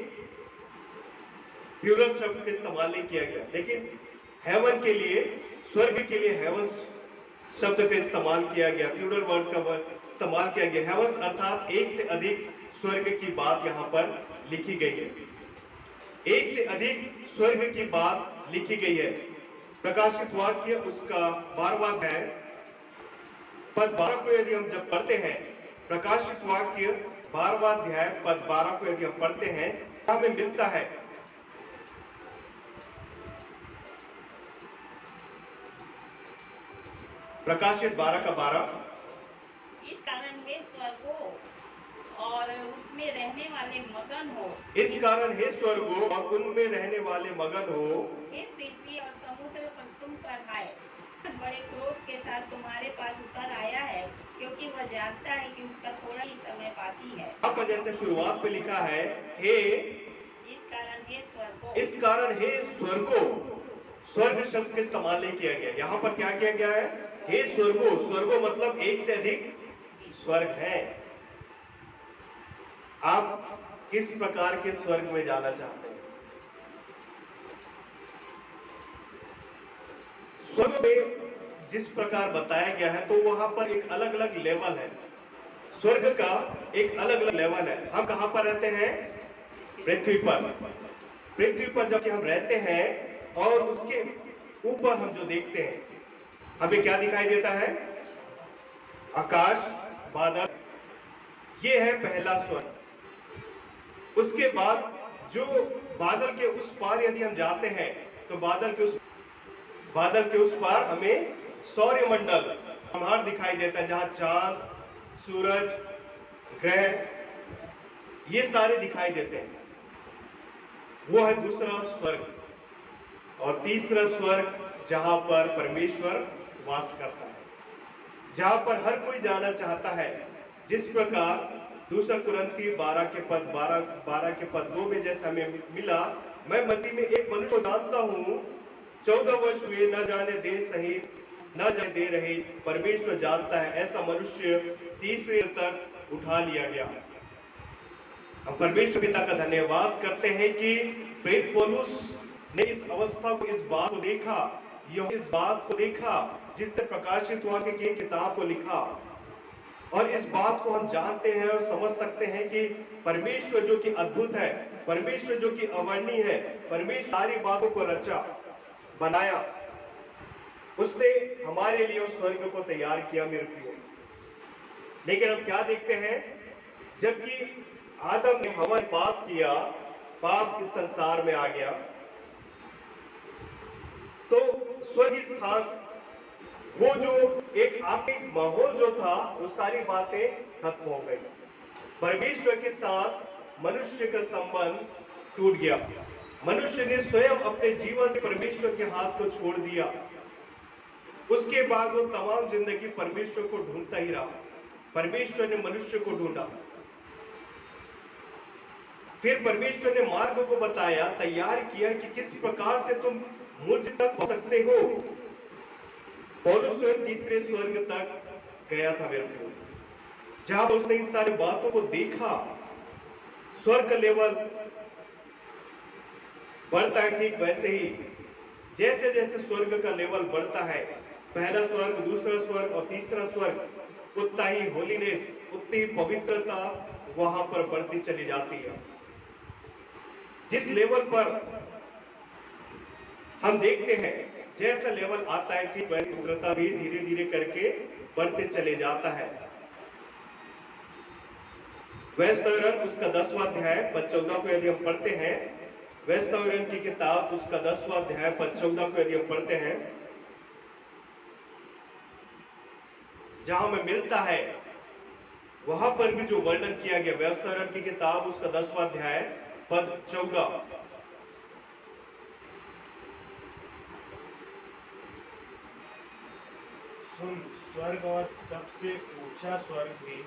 प्लूरल शब्द का इस्तेमाल नहीं किया गया, लेकिन हेवन के लिए, स्वर्ग के लिए हेवंस शब्द का इस्तेमाल किया गया, प्लूरल वर्ड का इस्तेमाल किया गया। हेवंस अर्थात एक से अधिक स्वर्ग की बात यहाँ पर लिखी गई है। एक से अधिक स्वर्ग की बात लिखी गई है। प्रकाशित वाक्य उसका 12वां अध्याय पद 12 को यदि हम जब पढ़ते हैं, प्रकाशित वाक्य 12वां अध्याय पद 12 को यदि हम पढ़ते हैं, हमें मिलता है प्रकाशित 12 का 12। इस कारण वे स्वर्गों और उसमें रहने वाले मगन हो, इस कारण हे स्वर्गों और उनमें रहने वाले मगन हो, हे पृथ्वी और समुद्र पर तुम पर आए, बड़े क्रोध के साथ तुम्हारे पास उतर आया है, क्योंकि वह जानता है कि उसका थोड़ा ही समय बाकी है। यहाँ पर जैसे शुरुआत पे लिखा है, हे इस कारण हे स्वर्गों, इस कारण हे स्वर्गों, स्वर्ग शब्द का इस्तेमाल नहीं किया गया। यहाँ पर क्या किया गया है, हे स्वर्गों। स्वर्गों मतलब एक से अधिक स्वर्ग है। आप किस प्रकार के स्वर्ग में जाना चाहते हैं? स्वर्ग में जिस प्रकार बताया गया है, तो वहां पर एक अलग अलग लेवल है। स्वर्ग का एक अलग अलग लेवल है। हम कहां पर रहते हैं? पृथ्वी पर। पृथ्वी पर जब हम रहते हैं और उसके ऊपर हम जो देखते हैं, हमें क्या दिखाई देता है? आकाश, बादल। ये है पहला स्वर्ग। उसके बाद जो बादल के उस पार यदि हम जाते हैं, तो बादल के उस पार हमें सौरमंडल ब्रह्मांड दिखाई देता है, जहां चांद, सूरज, ग्रह ये सारे दिखाई देते हैं। वो है दूसरा स्वर्ग। और तीसरा स्वर्ग जहां पर परमेश्वर वास करता है, जहां पर हर कोई जाना चाहता है। जिस प्रकार दूसरा कुरिन्थी 12 के पद 2 में जैसा हमें मिला, मैं मसीह में एक मनुष्य को जानता हूँ, 14 वर्ष हुए, न जाने दे सहित, न जाने दे रहित, परमेश्वर जानता है, ऐसा मनुष्य तीसरे तक उठा लिया गया। हम परमेश्वर पिता का धन्यवाद करते हैं कि प्रेरित पौलुस ने इस अवस्था को, इस बात को देखा, यह इस बात को देखा जिससे प्रकाशित हुआ कि किताब को लिखा। और इस बात को हम जानते हैं और समझ सकते हैं कि परमेश्वर जो कि अद्भुत है, परमेश्वर जो कि अवर्णनीय है, परमेश्वर सारी बातों को रचा बनाया, उसने हमारे लिए उस स्वर्ग को तैयार किया मेरे प्रियो। लेकिन हम क्या देखते हैं, जबकि आदम ने हवा पाप किया, पाप इस संसार में आ गया, तो स्वर्गीय स्थान, वो जो एक आत्मिक माहौल जो था, वो सारी बातें खत्म हो गई। परमेश्वर के साथ मनुष्य का संबंध टूट गया। मनुष्य ने स्वयं अपने जीवन से परमेश्वर के हाथ को छोड़ दिया। उसके बाद वो तमाम जिंदगी परमेश्वर को ढूंढता ही रहा। परमेश्वर ने मनुष्य को ढूंढा, फिर परमेश्वर ने मार्ग को बताया, तैयार किया कि किस प्रकार से तुम मुझ तक पहुंच सकते हो। पौलुस स्वयं तीसरे स्वर्ग तक गया था मेरे को, जहां उसने इन सारी बातों को देखा। स्वर्ग का लेवल बढ़ता है, ठीक वैसे ही जैसे जैसे स्वर्ग का लेवल बढ़ता है, पहला स्वर्ग, दूसरा स्वर्ग और तीसरा स्वर्ग, उतना ही होलीनेस, उतनी ही पवित्रता वहां पर बढ़ती चली जाती है। जिस लेवल पर हम देखते हैं, जैसा लेवल आता है, ठीक वही पवित्रता भी धीरे धीरे करके बढ़ते चले जाता है। वेस्तवरण उसका 10वां अध्याय पद 14 को यदि हम पढ़ते हैं, वेस्तवरण की किताब उसका 10वां अध्याय पद 14 को यदि हम पढ़ते हैं, जहां में मिलता है, वहां पर भी जो वर्णन किया गया, वेस्तवरण की किताब उसका 10वां अध्याय पद 14। सुन, स्वर्ग और सबसे ऊंचा स्वर्ग भी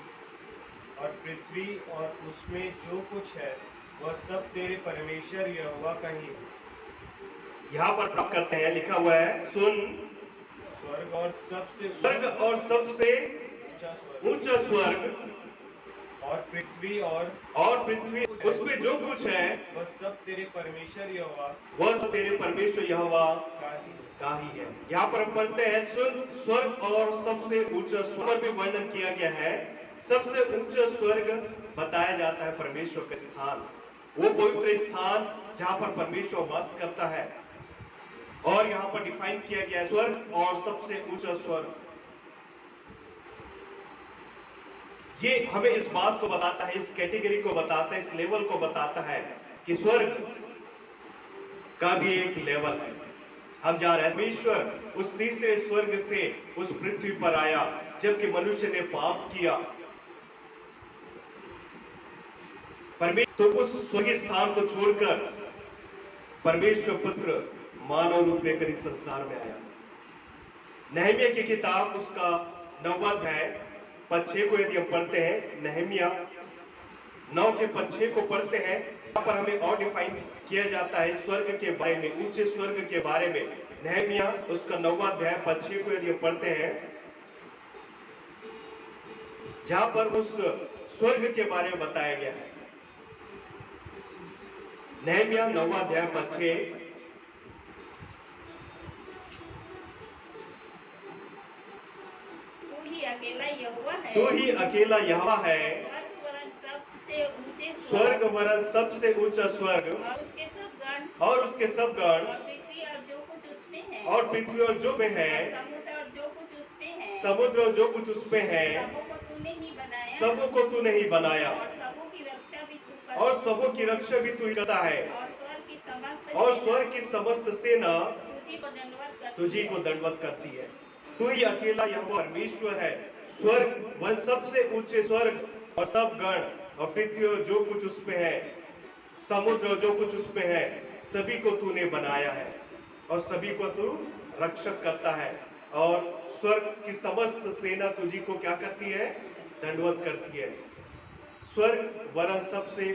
और पृथ्वी और उसमें जो कुछ है वह सब तेरे परमेश्वर यहोवा का ही है। यहाँ पर प्राप्त करते हैं, लिखा हुआ है, सुन, स्वर्ग और सबसे ऊंचा स्वर्ग और पृथ्वी उसमें जो कुछ है वह सब तेरे परमेश्वर यहोवा वह सब तेरे परमेश्वर यहोवा का ही ही है। यहाँ पर हम पढ़ते हैं, सुन, स्वर्ग और सबसे ऊंचा स्वर्ग भी वर्णन किया गया है। सबसे ऊंचा स्वर्ग बताया जाता है परमेश्वर का स्थान, वो पवित्र स्थान जहाँ पर परमेश्वर वास करता है। और यहाँ पर डिफाइन किया गया है स्वर्ग और सबसे ऊंचा स्वर्ग। ये हमें इस बात को बताता है, इस कैटेगरी को बताता है, इस लेवल को बताता है कि स्वर्ग का भी एक लेवल है। हम जा रहे हैं, परमेश्वर उस तीसरे स्वर्ग से उस पृथ्वी पर आया जबकि मनुष्य ने पाप किया। परमेश्वर तो उस स्वर्गीय स्थान को छोड़कर परमेश्वर पुत्र मानव रूप लेकर इस संसार में आया। नहमिया की किताब उसका 9वां अध्याय पद 6 को यदि हम पढ़ते हैं, नहमिया 9 के पद 6 को पढ़ते हैं, यहाँ पर हमें और डिफाइन किया जाता है स्वर्ग के बारे में, ऊंचे स्वर्ग के बारे में। नहमिया उसका 9वां अध्याय पद 6 को यदि हम पढ़ते हैं, जहां पर उस स्वर्ग के बारे में बताया गया है। नहमिया 9वां अध्याय पद 6, तू ही अकेला यहोवा है, स्वर्ग वरन सबसे ऊंचा स्वर्ग और उसके सब गण और पृथ्वी और जो में है, समुद्र और जो कुछ उसमें है, सबों को तूने ही बनाया और सबों की रक्षा भी तू ही करता है। और स्वर्ग की समस्त सेना तुझी को दंडवत करती है। तू ही अकेला यहोवा परमेश्वर है। स्वर्ग वह सबसे ऊंचे स्वर्ग और सब गण और पृथ्वी और जो कुछ उसमें है, समुद्र और जो कुछ उसमें है, सभी को तूने बनाया है और सभी को तू रक्षक करता है। और स्वर्ग की समस्त सेना तुझी को क्या करती है? दंडवत करती है। स्वर्ग वरन सबसे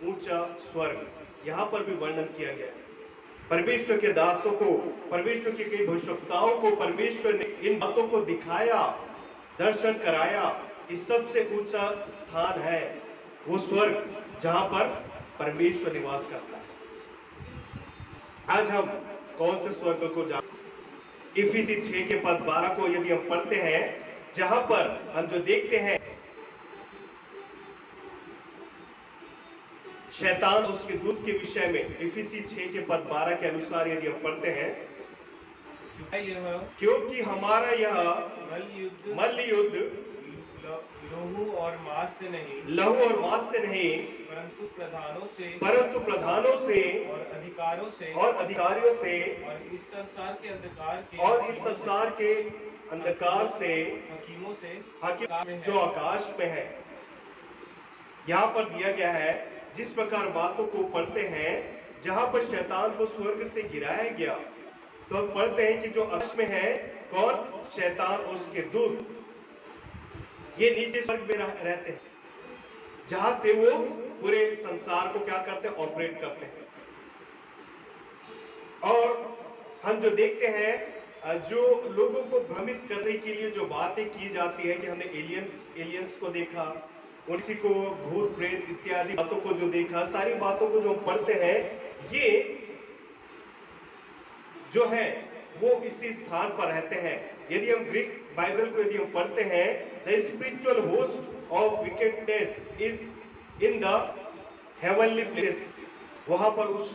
ऊंचा स्वर्ग, यहाँ पर भी वर्णन किया गया है। परमेश्वर के दासों को, परमेश्वर के कई भविष्यवक्ताओं को परमेश्वर ने इन बातों को दिखाया, दर्शन कराया कि सबसे ऊंचा स्थान है वो स्वर्ग जहां पर परमेश्वर निवास करता है। आज हम कौन से स्वर्ग को जान, इफिसी 6 के पद 12 को यदि हम पढ़ते हैं, जहां पर हम जो देखते हैं शैतान और उसके दूत के विषय में, इफिसी 6 के पद 12 के अनुसार यदि हम पढ़ते हैं, यह क्योंकि हमारा यह मल्ल युद्ध लहू और मांस से नहीं, लहू और मांस से नहीं, परंतु प्रधानों से और अधिकारों से और अधिकारियों से और इस संसार के अंधकार के और इस संसार के अंधकार से, हकीमों से हाकिम जो आकाश में है। यहाँ पर दिया गया है, जिस प्रकार बातों को पढ़ते हैं, जहां पर शैतान को स्वर्ग से गिराया गया, तो हम पढ़ते हैं कि जो आकाश में है कौन, शैतान और उसके दूत, ये नीचे स्वर्ग में रहते हैं, जहां से वो पूरे संसार को क्या करते हैं, ऑपरेट करते हैं। और हम जो देखते हैं, जो लोगों को भ्रमित करने के लिए जो बातें की जाती है कि हमने एलियंस को देखा, उसी को भूत प्रेत इत्यादि बातों को जो देखा, सारी बातों को जो हम पढ़ते हैं, ये जो है वो इसी स्थान पर रहते हैं। यदि हम ग्रीक बाइबल को यदि हम पढ़ते हैं, the spiritual host of wickedness is in the heavenly place, वहां पर उस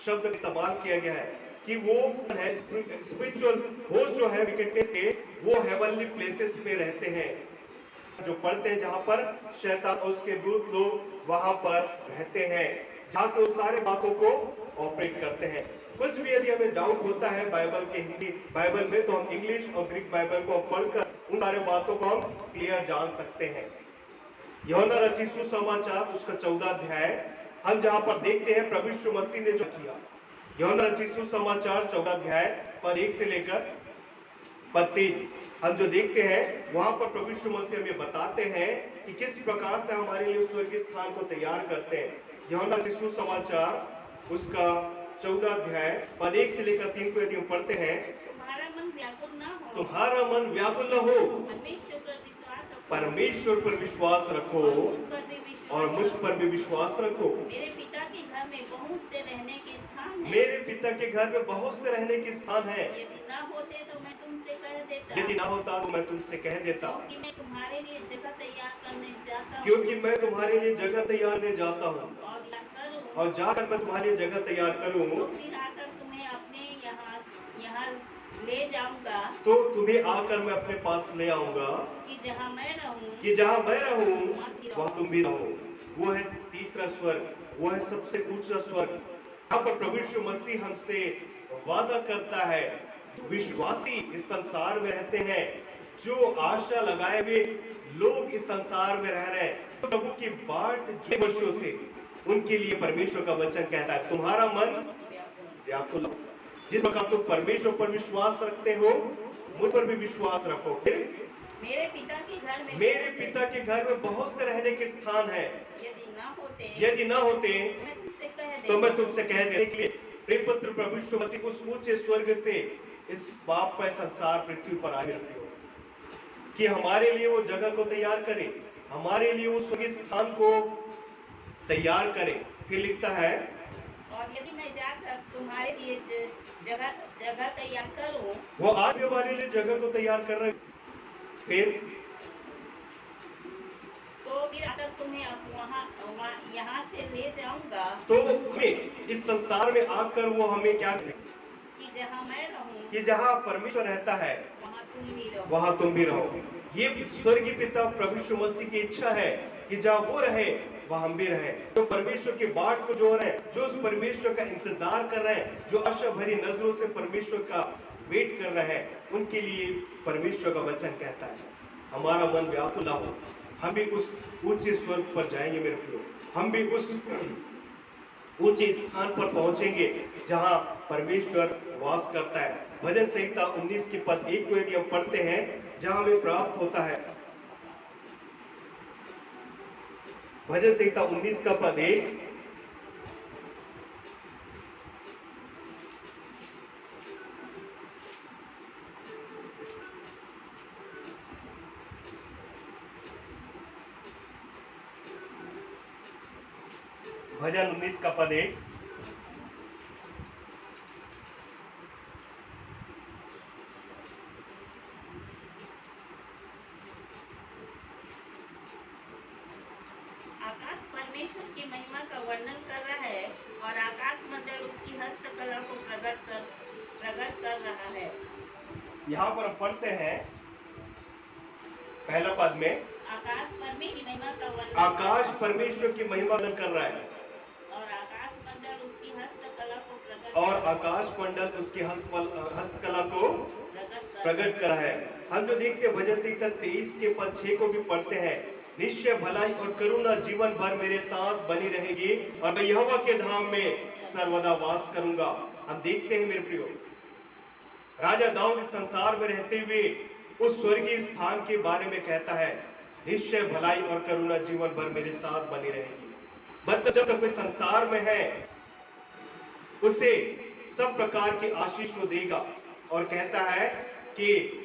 शब्द का इस्तेमाल किया गया है कि वो है स्पिरिचुअल होस्ट जो है विकेडनेस के, वो हेवनली प्लेसेस में रहते हैं, जो पढ़ते हैं, जहां पर शैतान और उसके दूत लोग वहां पर रहते हैं, जहां से वो सारे बातों को ऑपरेट करते हैं। कुछ भी यदि हमें डाउट होता है बाइबल के हिंदी बाइबल में, तो हम इंग्लिश और ग्रीक बाइबल को पढ़कर उन सारे बातों को हम क्लियर जान सकते हैं। यूहन्ना रचित सुसमाचार उसका 14 अध्याय हम जहां पर देखते हैं प्रभु यीशु मसीह ने जो किया। यूहन्ना रचित सुसमाचार 14 अध्याय पद 1 से लेकर पद 3 हम जो देखते हैं, वहां पर प्रभु यीशु मसीह हमें बताते हैं कि किस प्रकार से हमारे लिए स्वर्गीय स्थान को तैयार करते हैं। यूहन्ना रचित सुसमाचार उसका 14 अध्याय पद 1 से लेकर 3 को यदि हम पढ़ते हैं, तुम्हारा मन व्याकुल न हो, तुम्हारा मन व्याकुल न हो, परमेश्वर पर विश्वास रखो, परमेश्वर पर विश्वास रखो और मुझ पर भी विश्वास रखो। मेरे पिता के घर में बहुत से रहने के स्थान हैं। मेरे पिता के घर में बहुत से रहने के स्थान हैं। यदि ना होते तो मैं तुमसे कह देता, यदि ना होता तो मैं तुमसे कह देता, क्योंकि मैं तुम्हारे लिए जगह तैयार करने जाता हूँ, क्योंकि मैं तुम्हारे लिए जगह तैयार करने जाता हूँ, और जाकर मैं तुम्हारे लिए जगह तैयार करूँ, तो फिर आकर तुम्हें अपने यहाँ ले जाऊंगा, तो तुम्हें आकर मैं अपने पास ले आऊंगा, कि जहाँ मैं रहूं, कि जहाँ मैं रहूं वहां तुम भी रहो। वो है तीसरा स्वर्ग, वो है सबसे ऊंचा स्वर्ग। यहाँ पर प्रभु यीशु मसीह हमसे वादा करता है, विश्वासी इस संसार में रहते हैं, जो आशा लगाए हुए लोग इस संसार में रह रहे हैं, तो प्रभु की बाट जो वर्षों से, उनके लिए परमेश्वर का वचन कहता है, तुम्हारा मन व्याकुल हो। जिस प्रकार तुम परमेश्वर पर विश्वास रखते हो, मुझ पर भी विश्वास रखो। फिर मेरे पिता के घर में बहुत से रहने के स्थान है। यदि ना होते तो मैं तुमसे कह देने के लिए, प्रिय पुत्र प्रभु यीशु मसीह उस ऊंचे स्वर्ग से इस पाप पर संसार पृथ्वी पर आए रखे हो, कि हमारे लिए वो जगह को तैयार करे, हमारे लिए वो स्वर्गीय स्थान को तैयार करे। फिर लिखता है, और यदि मैं जाकर तुम्हारे लिए जगह तैयार करूं, वो आज भी हमारे लिए जगह को तैयार कर रहे। फिर तो फिर आकर तुम्हें यहाँ से ले जाऊंगा, तो हमें इस संसार में आकर वो हमें क्या करे, कि जहाँ मैं रहूं, कि जहाँ परमेश्वर रहता है वहाँ तुम भी रहो। ये स्वर्गीय पिता प्रभु यीशु मसीह की इच्छा है कि जहाँ वो रहे वहाँ हम भी रहे। तो परमेश्वर की बाट को जो रहे, जो उस परमेश्वर का इंतजार कर रहे हैं, जो आशा भरी नजरों से परमेश्वर का वेट कर रहे हैं, उनके लिए परमेश्वर का वचन कहता है, हमारा मन व्याकुल हो, हम भी उस ऊंचे स्वर्ग पर जाएंगे मेरे प्रियो, हम भी उस ऊंचे स्थान पर पहुंचेंगे जहां परमेश्वर वास करता है। भजन संहिता 19 के पद 1 को यदि हम पढ़ते हैं, जहां हमें प्राप्त होता है, भजन संहिता 19 का पद 1, भजन 19 का पद 1, परमेश्वर की महिमा का वर्णन कर रहा है और आकाश मंडल उसकी हस्तकला को प्रकट कर रहा है। यहाँ पर हम पढ़ते हैं पहला पद में, आकाश परमेश्वर की महिमा का वर्णन आकाश परमेश्वर की महिमा कर रहा है और आकाश मंडल उसकी हस्तकला को हस्तकला को प्रकट करा है। हम जो देखते हैं भजन संहिता 23 के पद 6 को भी पढ़ते हैं, निश्चय भलाई और करुणा जीवन भर मेरे साथ बनी रहेगी और मैं यहोवा के धाम में सर्वदा वास करूंगा। हम देखते हैं मेरे प्रियो, राजा दाऊद इस संसार में रहते हुए उस स्वर्गीय स्थान के बारे में कहता है, निश्चय भलाई और करुणा जीवन भर मेरे साथ बनी रहेगी। मतलब जब तक कोई संसार में है उसे सब प्रकार की आशीष वो देगा और कहता है कि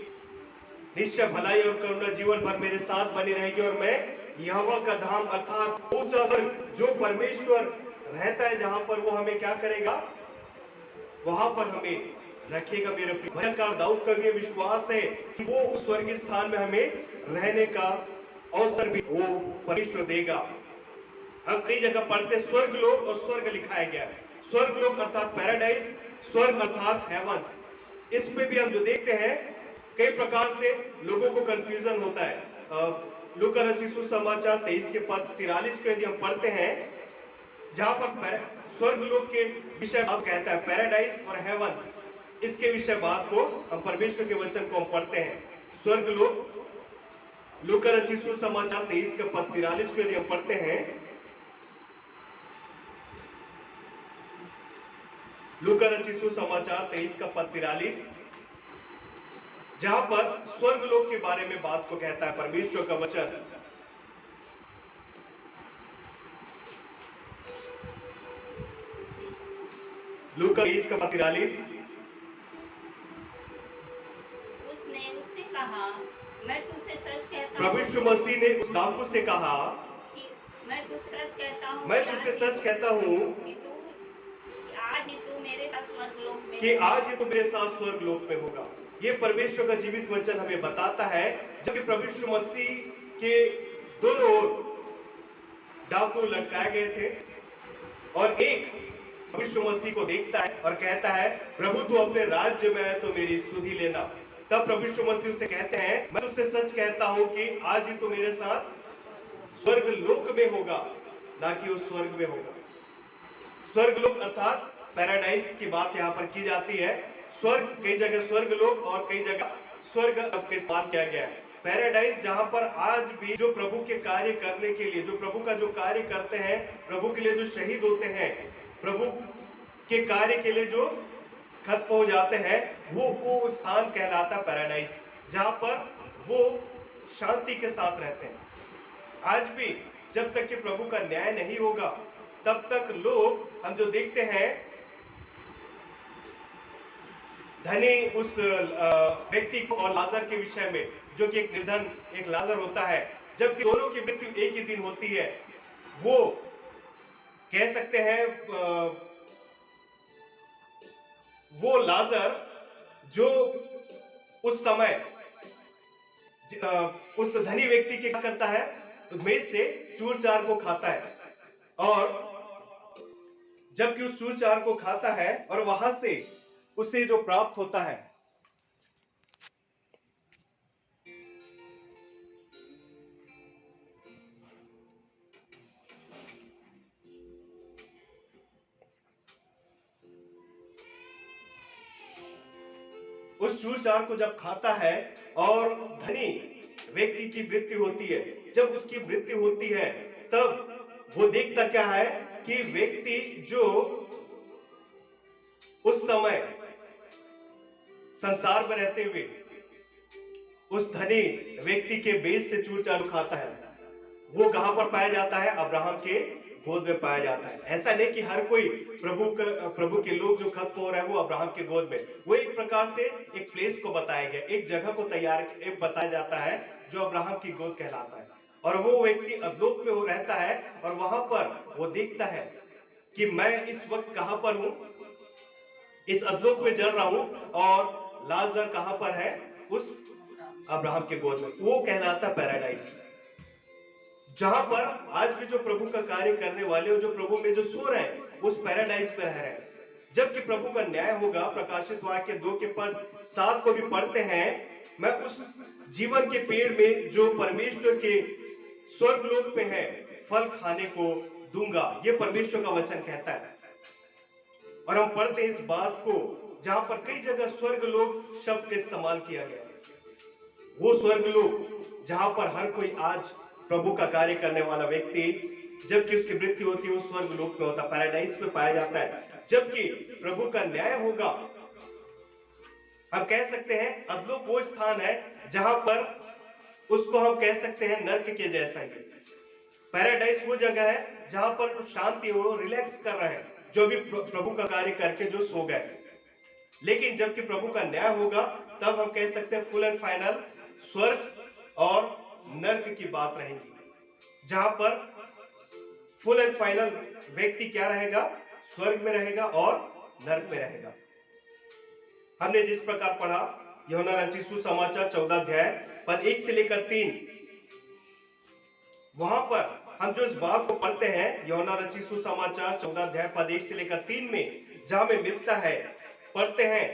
निश्चय भलाई और करुणा जीवन भर मेरे साथ बनी रहेगी और मैं यहोवा का धाम अर्थात ऊंचा स्वर्ग जो परमेश्वर रहता है जहां पर वो हमें क्या करेगा, वहां पर हमें रखेगा। मेरे भयंकर दाऊद का भी विश्वास है कि वो उस स्वर्गीय स्थान में हमें रहने का अवसर भी वो परमेश्वर देगा। हम कई जगह पढ़ते स्वर्ग लोक और स्वर्ग लिखाया गया है। स्वर्ग लोक अर्थात पैराडाइज, स्वर्ग अर्थात हेवंस। इस पे भी हम जो देखते हैं कई प्रकार से लोगों को कंफ्यूजन होता है। लूका रचित सुसमाचार 23 के पद 43 को यदि हम पढ़ते हैं, जहां पर स्वर्ग लोक के विषय बात कहता है पैराडाइज और हेवन, इसके विषय बात को हम परमेश्वर के वचन को हम पढ़ते हैं। स्वर्ग लोक लूका रचित सुसमाचार 23 के पद 43 को यदि हम पढ़ते हैं, लूका रचित सुसमाचार 23 का पद 43, जहां पर स्वर्ग लोक के बारे में बात को कहता है परमेश्वर का वचन। लूका 23 का पद 43, उसने उससे कहा, मैं तुझसे सच कहता हूँ, प्रभु यीशु मसीह ने उस डाकू से कहा कि मैं तुझसे सच कहता हूँ, मैं तुझसे सच कहता हूँ आज ही तू मेरे साथ स्वर्गलोक में कि आज ही तो मेरे साथ स्वर्ग लोक में होगा। ये परमेश्वर का जीवित वचन हमें बताता है। जब प्रभु यीशु मसीह के दोनों ओर डाकू लटकाए गए थे और एक प्रभु यीशु मसीह को देखता है और कहता है, प्रभु तू अपने राज्य में है तो मेरी स्तुति लेना। तब प्रभु यीशु मसीह उसे कहते हैं, मैं तुझसे सच कहता हूं कि आज ही तो मेरे साथ स्वर्ग लोक में होगा, ना कि उस स्वर्ग में होगा। स्वर्ग लोक अर्थात पैराडाइज की बात यहाँ पर की जाती है। स्वर्ग कई जगह स्वर्ग लोक और कई जगह स्वर्ग का इस्तेमाल किया गया है। पैराडाइज जहां पर आज भी जो प्रभु के कार्य करने के लिए, जो प्रभु का जो कार्य करते हैं, प्रभु के लिए जो शहीद होते हैं, प्रभु के कार्य के लिए जो खत्म हो जाते हैं, वो स्थान कहलाता है पैराडाइज, जहां पर वो शांति के साथ रहते हैं। आज भी जब तक कि प्रभु का न्याय नहीं होगा तब तक लोग, हम जो देखते हैं, धनी उस व्यक्ति को और लाजर के विषय में, जो कि एक निर्धन एक लाजर होता है, जबकि दोनों की मृत्यु एक ही दिन होती है, वो कह सकते हैं वो लाजर जो उस समय उस धनी व्यक्ति के क्या करता है, मेज से चूर चार को खाता है, और जबकि उस चूर चार को खाता है और वहां से उसे जो प्राप्त होता है, उस चूर चार को जब खाता है और धनी व्यक्ति की मृत्यु होती है, जब उसकी मृत्यु होती है तब वो देखता क्या है कि व्यक्ति जो उस समय संसार में रहते हुए उस धनी व्यक्ति के बेस से चूर चार खाता है, वो कहां पर पाया जाता है? अब्राहम के गोद में पाया जाता है। ऐसा नहीं कि हर कोई प्रभु के लोग जो खत्म हो रहा है वो अब्राहम के गोद में, वो एक प्रकार से एक प्लेस को बताया गया, एक जगह को बताया जाता है जो अब्राहम की गोद कहलाता है, और वो व्यक्ति अधलोक में रहता है और वहां पर वो देखता है कि मैं इस वक्त कहां पर हूं, इस अधलोक में जल रहा हूं, और लाजर कहां पर है? उस अब्राहम के गोद में। वो कहलाता पैराडाइज। जहां पर आज भी जो प्रभु का कार्य करने वाले और जो प्रभु में जो सो रहे हैं उस पैराडाइज पे रह रहे हैं। जबकि प्रभु का न्याय होगा, प्रकाशित वाक्य 2 के पद 7 को भी पढ़ते हैं, मैं उस जीवन के पेड़ में जो परमेश्वर के स्वर्ग लोक पे है फल खाने को दूंगा। ये परमेश्वर का वचन कहता है। और हम पढ़ते हैं इस बात को जहां पर कई जगह स्वर्ग लोक शब्द का इस्तेमाल किया गया है। वो स्वर्ग लोक जहां पर हर कोई आज प्रभु का कार्य करने वाला व्यक्ति जबकि उसकी मृत्यु होती है वो स्वर्ग लोक में होता है, पैराडाइज पे पाया जाता है। जबकि प्रभु का न्याय होगा, हम कह सकते हैं अधलोक वो स्थान है जहां पर उसको हम कह सकते हैं नर्क के जैसा ही। पैराडाइज वो जगह है जहां पर शांति हो, रिलैक्स कर रहे हैं, जो भी प्रभु का कार्य करके जो सो गए। लेकिन जबकि प्रभु का न्याय होगा तब हम कह सकते हैं फुल एंड फाइनल स्वर्ग और नर्क की बात रहेगी, जहां पर फुल एंड फाइनल व्यक्ति क्या रहेगा, स्वर्ग में रहेगा और नर्क में रहेगा। हमने जिस प्रकार पढ़ा यूहन्ना रचित सुसमाचार 14 अध्याय पद 1 से लेकर 3, वहां पर हम जो इस बात को पढ़ते हैं यूहन्ना रचित सुसमाचार 14 अध्याय पद 1 से लेकर 3 में जहां हमें मिलता है, पढ़ते हैं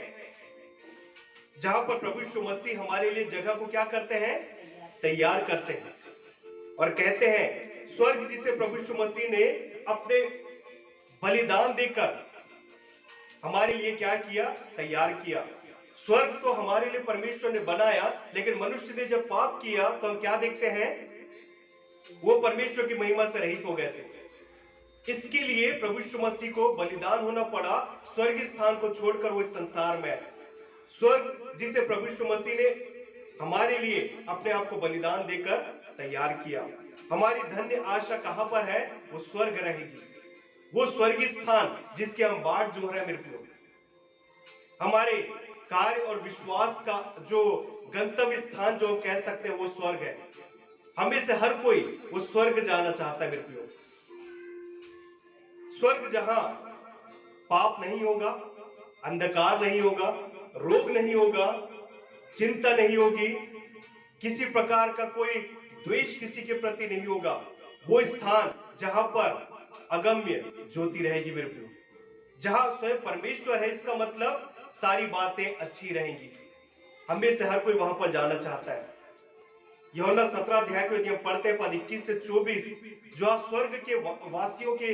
जहां पर प्रभु यीशु मसीह हमारे लिए जगह को क्या करते हैं, तैयार करते हैं। और कहते हैं स्वर्ग जिसे प्रभु यीशु मसीह ने अपने बलिदान देकर हमारे लिए क्या किया, तैयार किया। स्वर्ग तो हमारे लिए परमेश्वर ने बनाया, लेकिन मनुष्य ने जब पाप किया तो हम क्या देखते हैं, वो परमेश्वर की महिमा से रहित हो गए थे। इसके लिए प्रभु यीशु मसीह को बलिदान होना पड़ा, स्वर्ग स्थान को छोड़कर वो इस संसार में। स्वर्ग जिसे प्रभु यीशु मसीह ने हमारे लिए अपने आप को बलिदान देकर तैयार किया। हमारी धन्य आशा कहां पर है, वो स्वर्ग रहेगी, वो स्वर्गीय स्थान जिसके हम बाट जो है मेरे प्रियो। हमारे कार्य और विश्वास का जो गंतव्य स्थान जो कह सकते हैं वो स्वर्ग है। हमें से हर कोई वो स्वर्ग जाना चाहता है मेरे प्रियो। स्वर्ग जहां पाप नहीं होगा, अंधकार नहीं होगा, रोग नहीं होगा, चिंता नहीं होगी, किसी प्रकार का कोई द्वेष किसी के प्रति नहीं होगा। वो स्थान जहां पर अगम्य ज्योति रहेगी मेरे प्रियो, जहां स्वयं परमेश्वर है। इसका मतलब सारी बातें अच्छी रहेंगी। हमें से हर कोई वहां पर जाना चाहता है। यूहन्ना 17 अध्याय को यदि हम पढ़ते हैं पद 21 से 24, जो स्वर्ग के वासियों के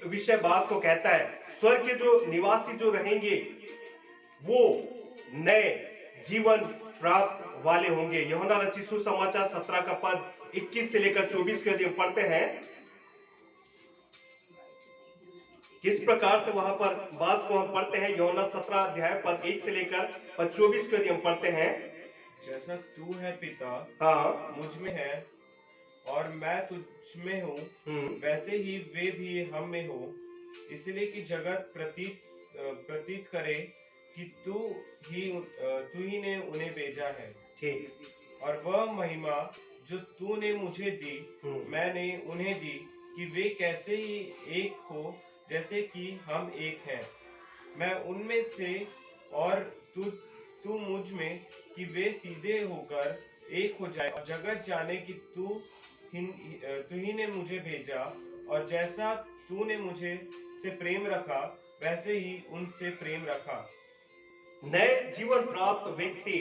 विषय बात को कहता है। स्वर्ग के जो निवासी जो रहेंगे वो नए जीवन प्राप्त वाले होंगे। यूहन्ना रचित सुसमाचार 17 का पद 21 से लेकर 24 को यदि हम पढ़ते हैं, किस प्रकार से वहां पर बात को हम पढ़ते हैं। यूहन्ना 17 अध्याय पद 1 से लेकर पद 24 को यदि हम पढ़ते हैं, जैसा तू है पिता हाँ मुझ में है और मैं तुझ में हूँ, वैसे ही वे भी हम में हो, इसलिए कि जगत प्रतीत करे कि तू ही ने उन्हें भेजा है। ठीक। और वह महिमा जो तूने मुझे दी मैंने उन्हें दी, कि वे कैसे ही एक हो जैसे कि हम एक हैं, मैं उनमें से और तू मुझ में, कि वे सीधे होकर एक हो जाए और जगत जाने कि तू ही ने मुझे भेजा, और जैसा तूने मुझे से प्रेम रखा वैसे ही उनसे प्रेम रखा। नए जीवन प्राप्त व्यक्ति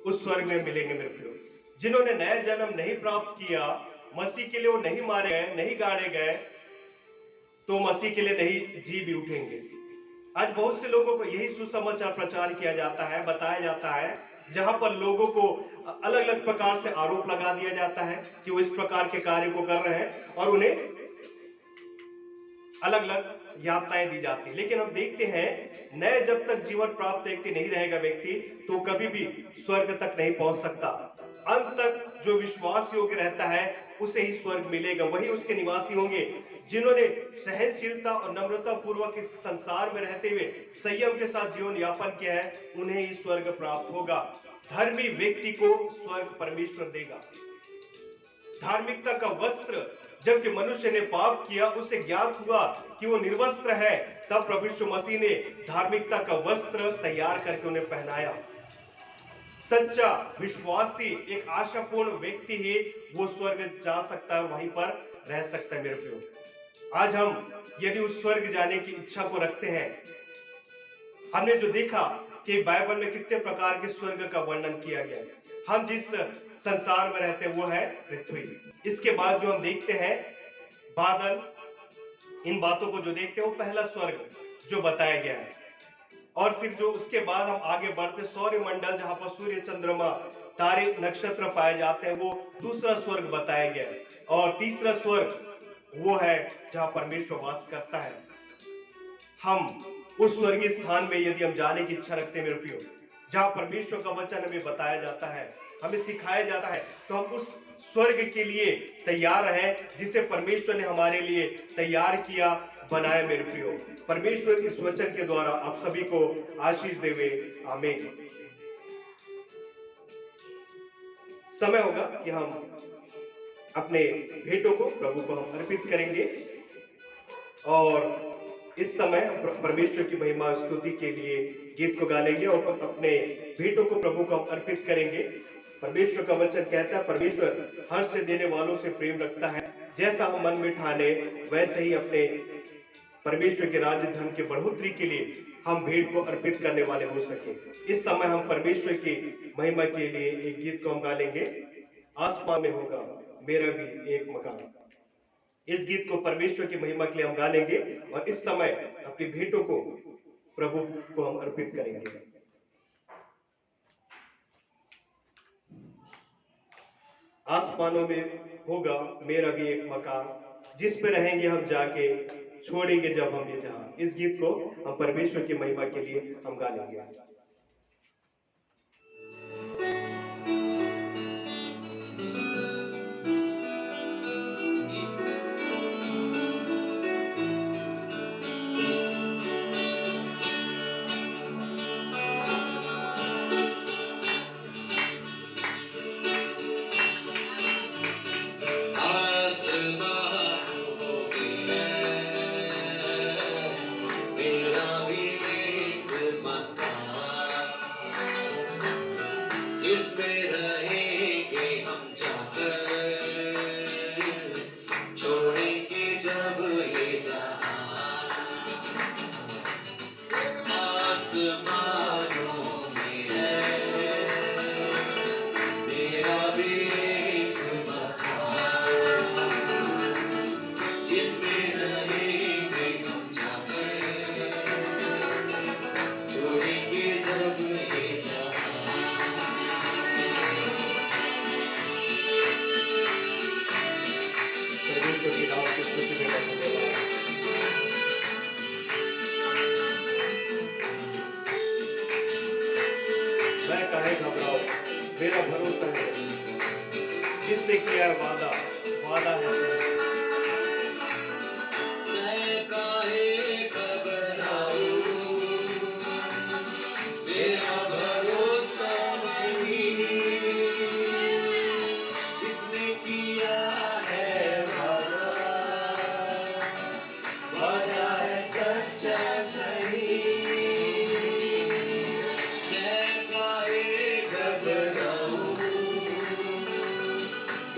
उस स्वर्ग में मिलेंगे मेरे प्रियो। जिन्होंने नया जन्म नहीं प्राप्त किया, मसीह के लिए वो नहीं मारे गए, नहीं गाड़े गए, तो मसीह के लिए नहीं जी भी उठेंगे। आज बहुत से लोगों को यही सुसमाचार प्रचार किया जाता है, बताया जाता है, जहां पर लोगों को अलग अलग प्रकार से आरोप लगा दिया जाता है कि वो इस प्रकार के कार्य को कर रहे हैं और उन्हें अलग अलग यातनाएं दी जाती। लेकिन हम देखते हैं नए जब तक जीवन प्राप्त व्यक्ति नहीं रहेगा व्यक्ति, तो कभी भी स्वर्ग तक नहीं पहुंच सकता। अंत तक जो विश्वास योग्य रहता है उसे ही स्वर्ग मिलेगा, वही उसके निवासी होंगे। जिन्होंने सहनशीलता और नम्रता पूर्वक इस संसार में रहते हुए संयम के साथ जीवन यापन किया है, उन्हें ही स्वर्ग प्राप्त होगा। धर्मी व्यक्ति को स्वर्ग परमेश्वर देगा। धार्मिकता का वस्त्र जबकि मनुष्य ने पाप किया, उसे ज्ञात हुआ कि वो निर्वस्त्र है, तब प्रभु यीशु मसीह ने धार्मिकता का वस्त्र तैयार करके उन्हें पहनाया। सच्चा विश्वासी एक आशापूर्ण व्यक्ति ही वो स्वर्ग जा सकता है, वहीं पर रह सकता है। मेरे प्रियो, आज हम यदि उस स्वर्ग जाने की इच्छा को रखते हैं, हमने जो देखा कि बाइबल में कितने प्रकार के स्वर्ग का वर्णन किया गया है। हम जिस संसार में रहते हैं वो है पृथ्वी। इसके बाद जो हम देखते हैं बादल, इन बातों को जो देखते हैं वो पहला स्वर्ग जो बताया गया है। और फिर जो उसके बाद हम आगे बढ़ते सौर्य मंडल, जहां पर सूर्य, चंद्रमा, तारे, नक्षत्र पाए जाते हैं, वो दूसरा स्वर्ग बताया गया है। और तीसरा स्वर्ग वो है जहां परमेश्वर वास करता है। हम उस स्वर्गीय स्थान में यदि हम जाने की इच्छा रखते हैं मेरे प्रियो, जहां परमेश्वर का वचन हमें बताया जाता है, हमें सिखाया जाता है, तो हम उस स्वर्ग के लिए तैयार हैं जिसे परमेश्वर ने हमारे लिए तैयार किया, बनाया। मेरे प्रियो, परमेश्वर इस वचन के द्वारा आप सभी को आशीष देवे। आमीन। समय होगा कि हम अपने भेंटों को प्रभु को हम अर्पित करेंगे और इस समय परमेश्वर की महिमा स्तुति के लिए गीत को गा लेंगे और अपने भेंटों को प्रभु को हम अर्पित करेंगे। परमेश्वर का वचन कहता है, परमेश्वर हर्ष से देने वालों से प्रेम रखता है। जैसा हम मन में ठाने वैसे ही अपने परमेश्वर के राज्य धन की बढ़ोतरी के लिए हम भेंट को अर्पित करने वाले हो सके। इस समय हम परमेश्वर की महिमा के लिए एक गीत को हम गा लेंगे, आसमान में होगा मेरा भी एक मकान। इस गीत को परमेश्वर की महिमा के लिए हम गा लेंगे और इस समय अपनी भेंटों को प्रभु को हम अर्पित करेंगे। आसमानों में होगा मेरा भी एक मकान, जिस पे रहेंगे हम जाके, छोड़ेंगे जब हम ये जहां। इस गीत को हम परमेश्वर की महिमा के लिए हम गा लेंगे। मेरा भरोसा है जिसने किया है वादा, वादा है सही। मैं काहे घबराऊं, मेरा भरोसा वही जिसने किया है वादा, वादा है सच्चा सही।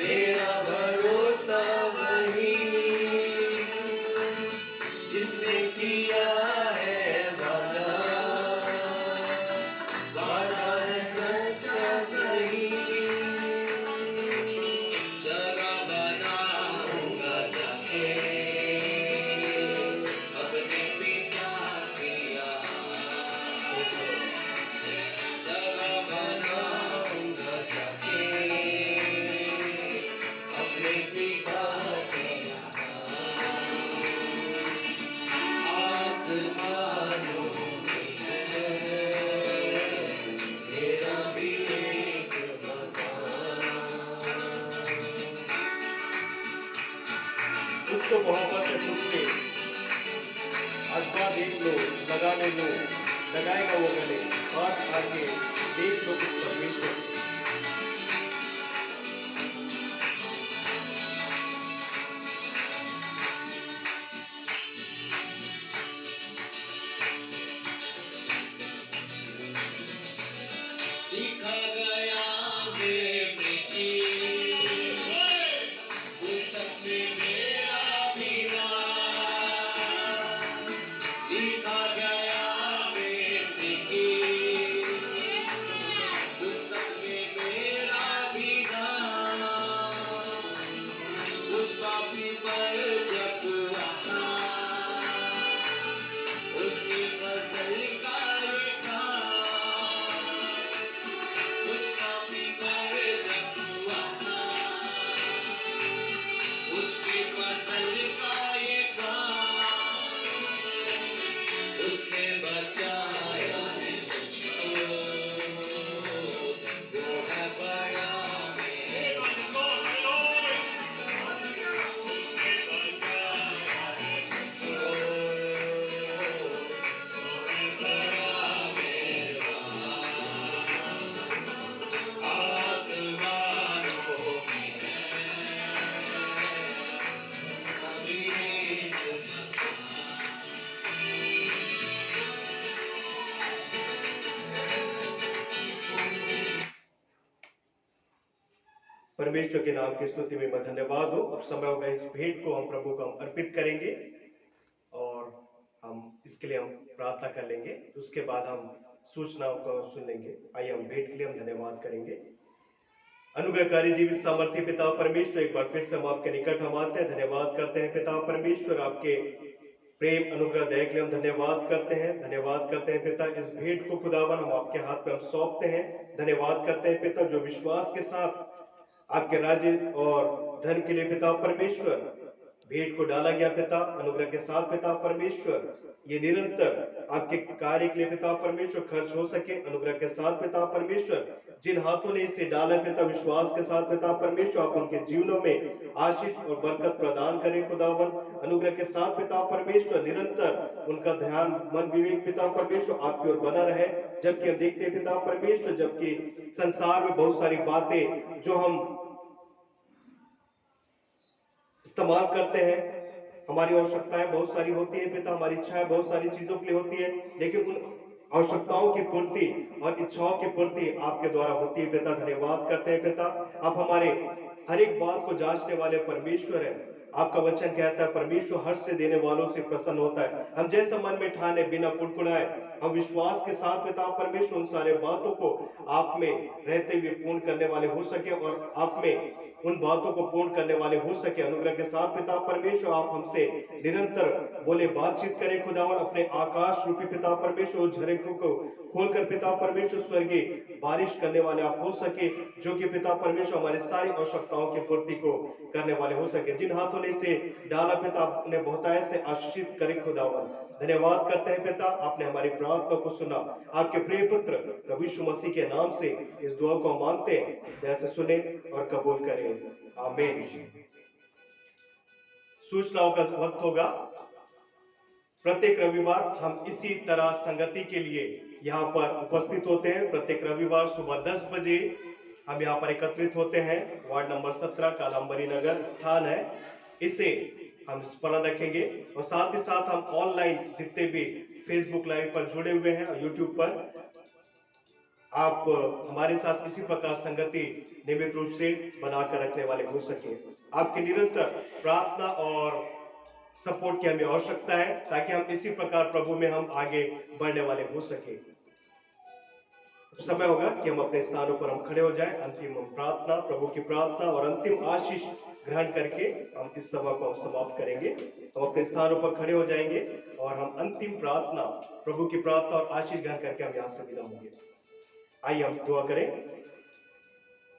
मेरा भरोसा वही जिसने किया है वादा, वादा है सच्चा सही। जगह बनाऊंगा जाके अपने पिता की यहाँ, जगह बनाऊंगा जाके अपने पिता के यहाँ। आसमानों में है मेरा भी एक मकान। उसको मोहब्बत है तुझसे, अजबा देख लो, लगाने लो, लगाएगा वो गले, पास आके देख लो उस परमेश्वर। लिखा गया परमेश्वर के नाम की स्तुति में धन्यवाद हो। अब समय होगा इस भेंट को हम प्रभु को हम अर्पित करेंगे और हम इसके लिए हम प्रार्थना कर लेंगे। उसके बाद हम सूचनाओं को सुन लेंगे। आइए हम भेंट के लिए हम धन्यवाद करेंगे। अनुग्रहकारी जीवित सामर्थ्य पिता परमेश्वर, एक बार फिर से हम आपके निकट हम आते हैं, धन्यवाद करते हैं पिता परमेश्वर, आपके प्रेम अनुग्रह दया के लिए हम धन्यवाद करते हैं। धन्यवाद करते हैं पिता, इस भेंट को खुदावन हम आपके हाथ में हम सौंपते हैं। धन्यवाद करते हैं पिता, जो विश्वास के साथ आपके राज्य और धन के लिए पिता परमेश्वर भेंट को डाला गया पिता अनुग्रह के साथ पिता परमेश्वर, ये निरंतर आपके कार्य के लिए पिता परमेश्वर खर्च हो सके अनुग्रह के साथ पिता परमेश्वर। जिन हाथों ने इसे डाला पिता विश्वास के साथ पिता परमेश्वर, आप उनके जीवनों में आशीष और बरकत प्रदान करें खुदावन अनुग्रह के साथ पिता परमेश्वर। निरंतर उनका ध्यान मन विवेक पिता परमेश्वर आपकी ओर बना रहे। जबकि हम देखते हैं पिता परमेश्वर, जबकि संसार में बहुत सारी बातें जो हम इस्तेमाल करते हैं, हमारी आवश्यकताएं बहुत सारी होती है पिता, हमारी इच्छाएं बहुत सारी चीजों के लिए होती है, लेकिन उन आवश्यकताओं की पूर्ति और इच्छाओं की पूर्ति आपके द्वारा होती है पिता। धन्यवाद करते हैं पिता, आप हमारे हर एक बात को जांचने वाले परमेश्वर है। आपका वचन कहता है परमेश्वर हर्ष से देने वालों से प्रसन्न होता है। हम जैसा मन में ठाने बिना कुड़कुड़ाए हम विश्वास के साथ पिता परमेश्वर उन सारे बातों को आप में रहते हुए पूर्ण करने वाले हो सके और आप में उन बातों को पूर्ण करने वाले हो सके अनुग्रह के साथ पिता परमेश्वर। आप हमसे निरंतर बोले बातचीत करें खुदावन, अपने आकाश रूपी पिता परमेश्वर उस झरोखे को खोलकर पिता परमेश्वर स्वर्गीय बारिश करने वाले आप हो सके, जो कि पिता परमेश्वर हमारी सारी आवश्यकताओं की पूर्ति को करने वाले हो सके। जिन हाथों ने इसे डाला पिता उन्हें बहुतायत से आशीषित करे खुदावन। धन्यवाद करते हैं पिता, आपने हमारी प्रार्थना को सुना। आपके प्रिय पुत्र प्रभु यीशु मसीह के नाम से इस दुआ को मांगते हैं, जैसे सुने और कबूल करें, आमीन। सूचनाओं का वक्त होगा। प्रत्येक रविवार हम इसी तरह संगति के लिए यहाँ पर उपस्थित होते हैं। प्रत्येक रविवार सुबह 10 बजे हम यहाँ पर एकत्रित होते हैं। वार्ड नंबर 17 कालाम्बरी नगर स्थान है, इसे हम स्मरण रखेंगे। और साथ ही साथ हम ऑनलाइन जितने भी फेसबुक लाइव पर जुड़े हुए हैं और यूट्यूब पर, आप हमारे साथ इसी प्रकार संगति नियमित रूप से बनाकर रखने वाले हो सके। आपकी निरंतर प्रार्थना और सपोर्ट की हमें आवश्यकता है, ताकि हम इसी प्रकार प्रभु में हम आगे बढ़ने वाले हो सके। समय होगा कि हम अपने स्थानों पर हम खड़े हो जाएं। अंतिम प्रार्थना, प्रभु की प्रार्थना और अंतिम आशीष ग्रहण करके हम इस सभा को हम समाप्त करेंगे। हम अपने स्थानों पर खड़े हो जाएंगे और हम अंतिम प्रार्थना, प्रभु की प्रार्थना और आशीष ग्रहण करके हम यहाँ से विदा होंगे। आइए हम दुआ करें।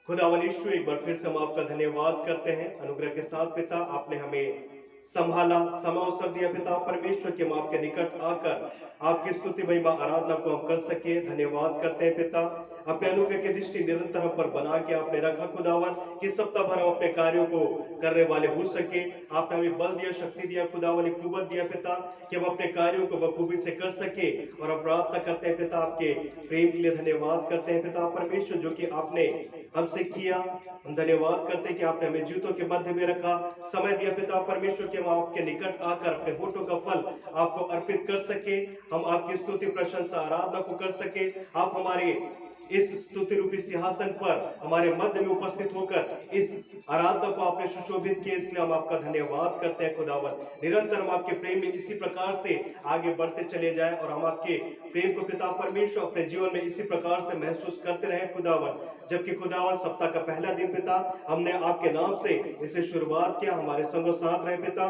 खुदावन यीशु, एक बार फिर से हम आपका धन्यवाद करते हैं अनुग्रह के साथ पिता, आपने हमें संभाला, समय अवसर दिया पिता परमेश्वर के हम आपके निकट आकर आपकी स्तुति महिमा आराधना को हम कर सके। धन्यवाद करते हैं पिता, अपने अनुग्रह की दृष्टि निरंतर हम पर बना के आपने रखा खुदावन, कि सप्ताह भर हम अपने कार्यों को करने वाले हो सके। आपने हमें बल दिया, शक्ति दिया खुदावन, एक कुवत दिया पिता, कि हम अपने कार्यों को बखूबी से कर सके। और हम प्रार्थना करते हैं पिता, आपके प्रेम के लिए धन्यवाद करते हैं पिता परमेश्वर, जो कि आपने हमसे किया। हम धन्यवाद करते हैं कि आपने हमें जूतों के मध्य में रखा, समय दिया पिता परमेश्वर के हम आपके निकट आकर अपने होठों का फल आपको अर्पित कर सके, हम आपकी स्तुति प्रशंसा आराधना को कर सके। आप हमारे इस स्तुति रूपी सिंहासन पर हमारे मध्य में उपस्थित होकर इस आराधना को आपने सुशोभित किया, इसलिए हम आपका धन्यवाद करते हैं खुदावन। निरंतर हम आपके प्रेम में इसी प्रकार से आगे बढ़ते चले जाएं और हम आपके प्रेम को पिता परमेश्वर अपने जीवन में इसी प्रकार से महसूस करते रहे खुदावन। जबकि खुदावन सप्ताह का पहला दिन पिता हमने आपके नाम से इसे शुरुआत किया, हमारे संगो साथ रहे पिता,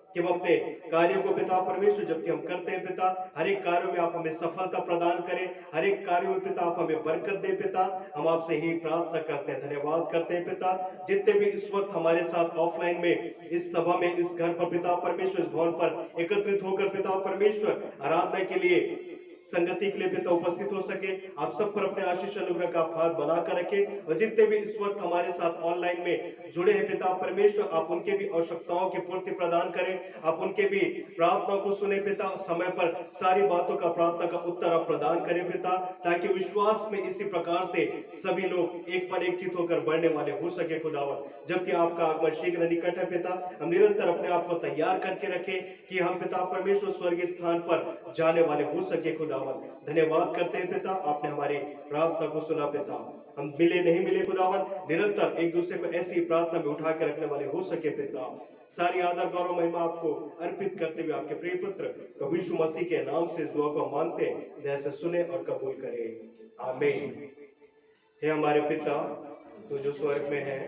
कि हम अपने कार्यों को पिता परमेश्वर जबकि हम करते हैं पिता, हर एक कार्यों में आप हमें सफलता प्रदान करें, हर एक कार्यों में पिता आप हमें बरकत दें पिता। हम आपसे ही प्रार्थना करते हैं, धन्यवाद करते हैं पिता। जितने भी इस वक्त हमारे साथ ऑफलाइन में इस सभा में इस घर पर पिता परमेश्वर इस भवन पर एकत्रित होकर पिता परमेश्वर आराधना के लिए संगति के लिए पिता उपस्थित हो सके, आप सब पर अपने आशीष अनुग्रह का हाथ बनाकर रखे। और जितने भी इस वक्त हमारे साथ ऑनलाइन में जुड़े हैं पिता परमेश्वर, आप उनके भी आवश्यकताओं की पूर्ति प्रदान करें, आप उनके भी प्रार्थना को सुने पिता, समय पर सारी बातों का प्रार्थना का उत्तर आप प्रदान करें पिता, ताकि विश्वास में इसी प्रकार से सभी लोग एक पर एक चित होकर बढ़ने वाले हो सके खुदावन। जबकि आपका आगमन शीघ्र निकट है पिता, हम निरंतर अपने आप को तैयार करके रखें कि हम पिता परमेश्वर स्वर्गीय स्थान पर जाने वाले हो सके खुदा। धन्यवाद करते हैं पिता, आपने हमारी प्रार्थना को सुना पिता। हम मिले नहीं मिले खुदावन, निरंतर एक दूसरे को ऐसी प्रार्थना में उठा के रखने वाले हो सके पिता। सारी आदर गौरव महिमा आपको अर्पित करते हुए आपके प्रिय पुत्र प्रभु यीशु मसीह के नाम से इस दुआ को मांगते हैं, दया से सुने और कबूल करे, आमीन। हे हमारे पिता, तू जो स्वर्ग में है,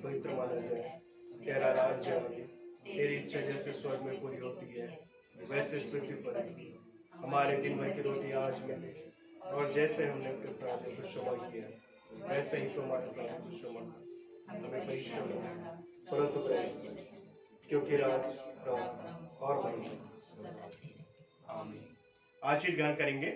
पवित्र माना जाए, तेरा राज्य आए, तेरी इच्छा जैसे स्वर्ग में पूरी होती है वैसे इस पृथ्वी पर भी। हमारे दिन भर की रोटी आज मिले, और जैसे हमने अपने अपराधों को क्षमा किया वैसे ही तुम्हारे अपराधों को क्षमा कर। हमें परीक्षा में परंतु प्रयास, क्योंकि राज, प्राण और महिमा। आशीष ग्रहण करेंगे।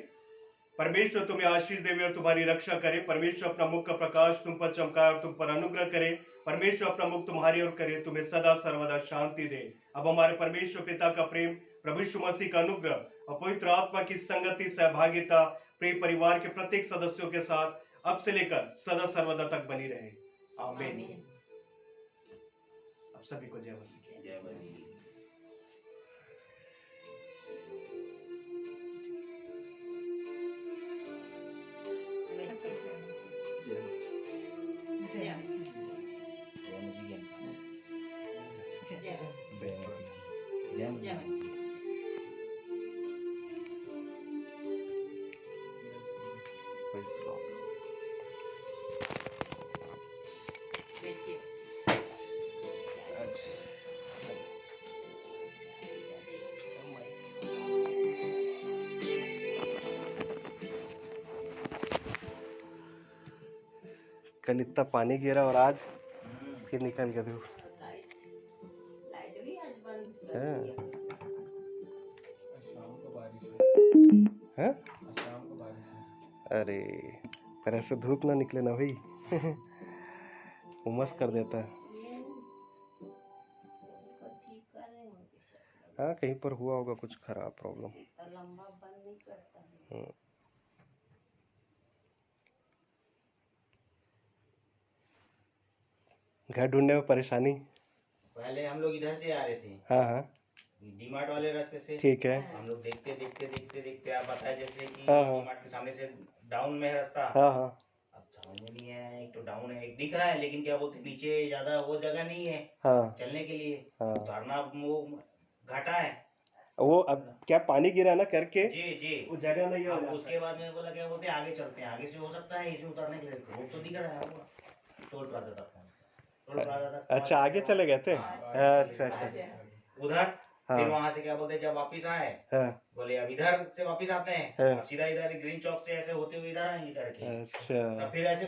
परमेश्वर तुम्हें आशीष देवे और तुम्हारी रक्षा करे। परमेश्वर अपना मुख का प्रकाश तुम पर चमकाए और तुम पर अनुग्रह करे। परमेश्वर अपना मुख तुम्हारी ओर करे, तुम्हें सदा सर्वदा शांति दे। अब हमारे परमेश्वर पिता का प्रेम, प्रभु यीशु मसीह का अनुग्रह और पवित्र आत्मा की संगति, सहभागिता प्रिय परिवार के प्रत्येक सदस्यों के साथ अब से लेकर सदा सर्वदा तक बनी रहे, आमीन। अब सभी को जय मसीह की। जय मसीह। कल इतना पानी गिरा और आज फिर निकल गया धूप। लाइट भी आज बंद हाँ। शाम को बारिश है। हाँ? शाम को बारिश है। अरे पर ऐसे धूप ना निकले ना भाई उमस कर देता है। ठीक कर रहे होंगे शायद। हाँ, कहीं पर हुआ होगा कुछ खराब प्रॉब्लम। इतना लंबा बंद नहीं करता है। घर ढूंढने में परेशानी। पहले हम लोग इधर से आ रहे थे, हाँ हाँ डीमार्ट वाले रास्ते से। ठीक है। हम लोग देखते देखते देखते देखते आप बताए जैसे कि हाँ, हाँ। डीमार्ट के सामने से डाउन में है रास्ता। हाँ हाँ अब समझ में नहीं है, एक तो डाउन है, एक दिख रहा है लेकिन क्या बोलते नीचे ज्यादा वो जगह नहीं है हाँ चलने के लिए। हाँ। उतारना वो घाटा है। वो अब क्या पानी गिरा ना करके जी जी। वो जगह नहीं हो अब जाता। उसके बाद में बोला क्या बोलते हैं आगे चलते हैं, आगे से हो सकता है इसमें उतारने के लिए रोड तो दिख रहा है होगा टोल प्लाजा तक। टोल प्लाजा तक अच्छा, आगे चले गए थे। हाँ, अच्छा अच्छा उधर हाँ। फिर वहां से क्या बोलते हैं जब वापिस आए हाँ बोले अब इधर से वापिस आते हैं, हाँ। अब सीधा इधर ग्रीन चौक से ऐसे होते हुए इधर आएंगे करके। अच्छा। तब फिर ऐसे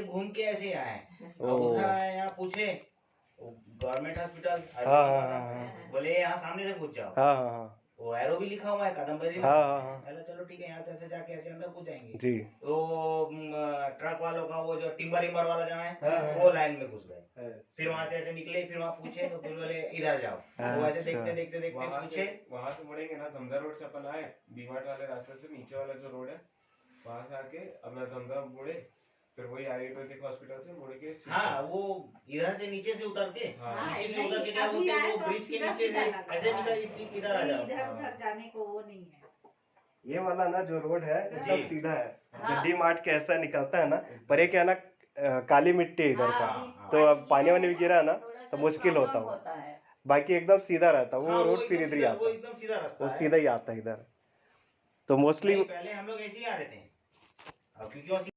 घूम के ऐसे आए। अब ओ। उधर आए, यहाँ पूछे गवर्नमेंट हॉस्पिटल, हाँ हाँ हाँ बोले यहाँ सामने से पूछ जाओ। हाँ हाँ वो एरो भी लिखा हुआ है कादम्बरी में। हाँ हाँ पहले चलो ठीक है, यहाँ से ऐसे जाके ऐसे अंदर पूछ जाएंगे। जी। तो ट्रक वालों का वो जो टिम्बर इम्बर वाला जहाँ है हाँ। वो लाइन में घुस गए। फिर वहां से ऐसे निकले, फिर वहाँ पूछे तो फिर बोले इधर जाओ। वो ऐसे अच्छा। देखते देखते देखते पूछे। वहाँ से मुड़ेंगे ना, धमधा रोड से अपन आए, डीमार्ट वाले रास्ते से नीचे वाला जो रोड है वहाँ से आके अपना धमधा मुड़े, फिर वही आयुर्वेदिक हॉस्पिटल से मुड़ के हाँ, वो इधर से नीचे से उतर के हाँ। नीचे से उतर के क्या अभी बोलते हैं आए वो तो ब्रिज के सीधा नीचे से सीधा लगा। ऐसे निकल इधर आ जाओ। इधर उधर जाने को वो नहीं है। ये वाला ना जो रोड है एकदम जी। सीधा है। हाँ। जब डी मार्ट के ऐसा निकलता है ना, पर ये क्या है ना काली मिट्टी है इधर का, हाँ, तो अब पानी वानी भी गिरा ना थोड़ा तो सा मुश्किल होता प्रॉब्लम वो। होता है। बाकी एकदम सीधा रहता वो हाँ, रोड वो फिर एकदम इधर ही सीधा- आता वो एकदम सीधा रास्ता वो है। सीधा ही आता है इधर। तो मोस्टली नहीं, पहले हम लोग ऐसे ही आ रहे थे, अब क्योंकि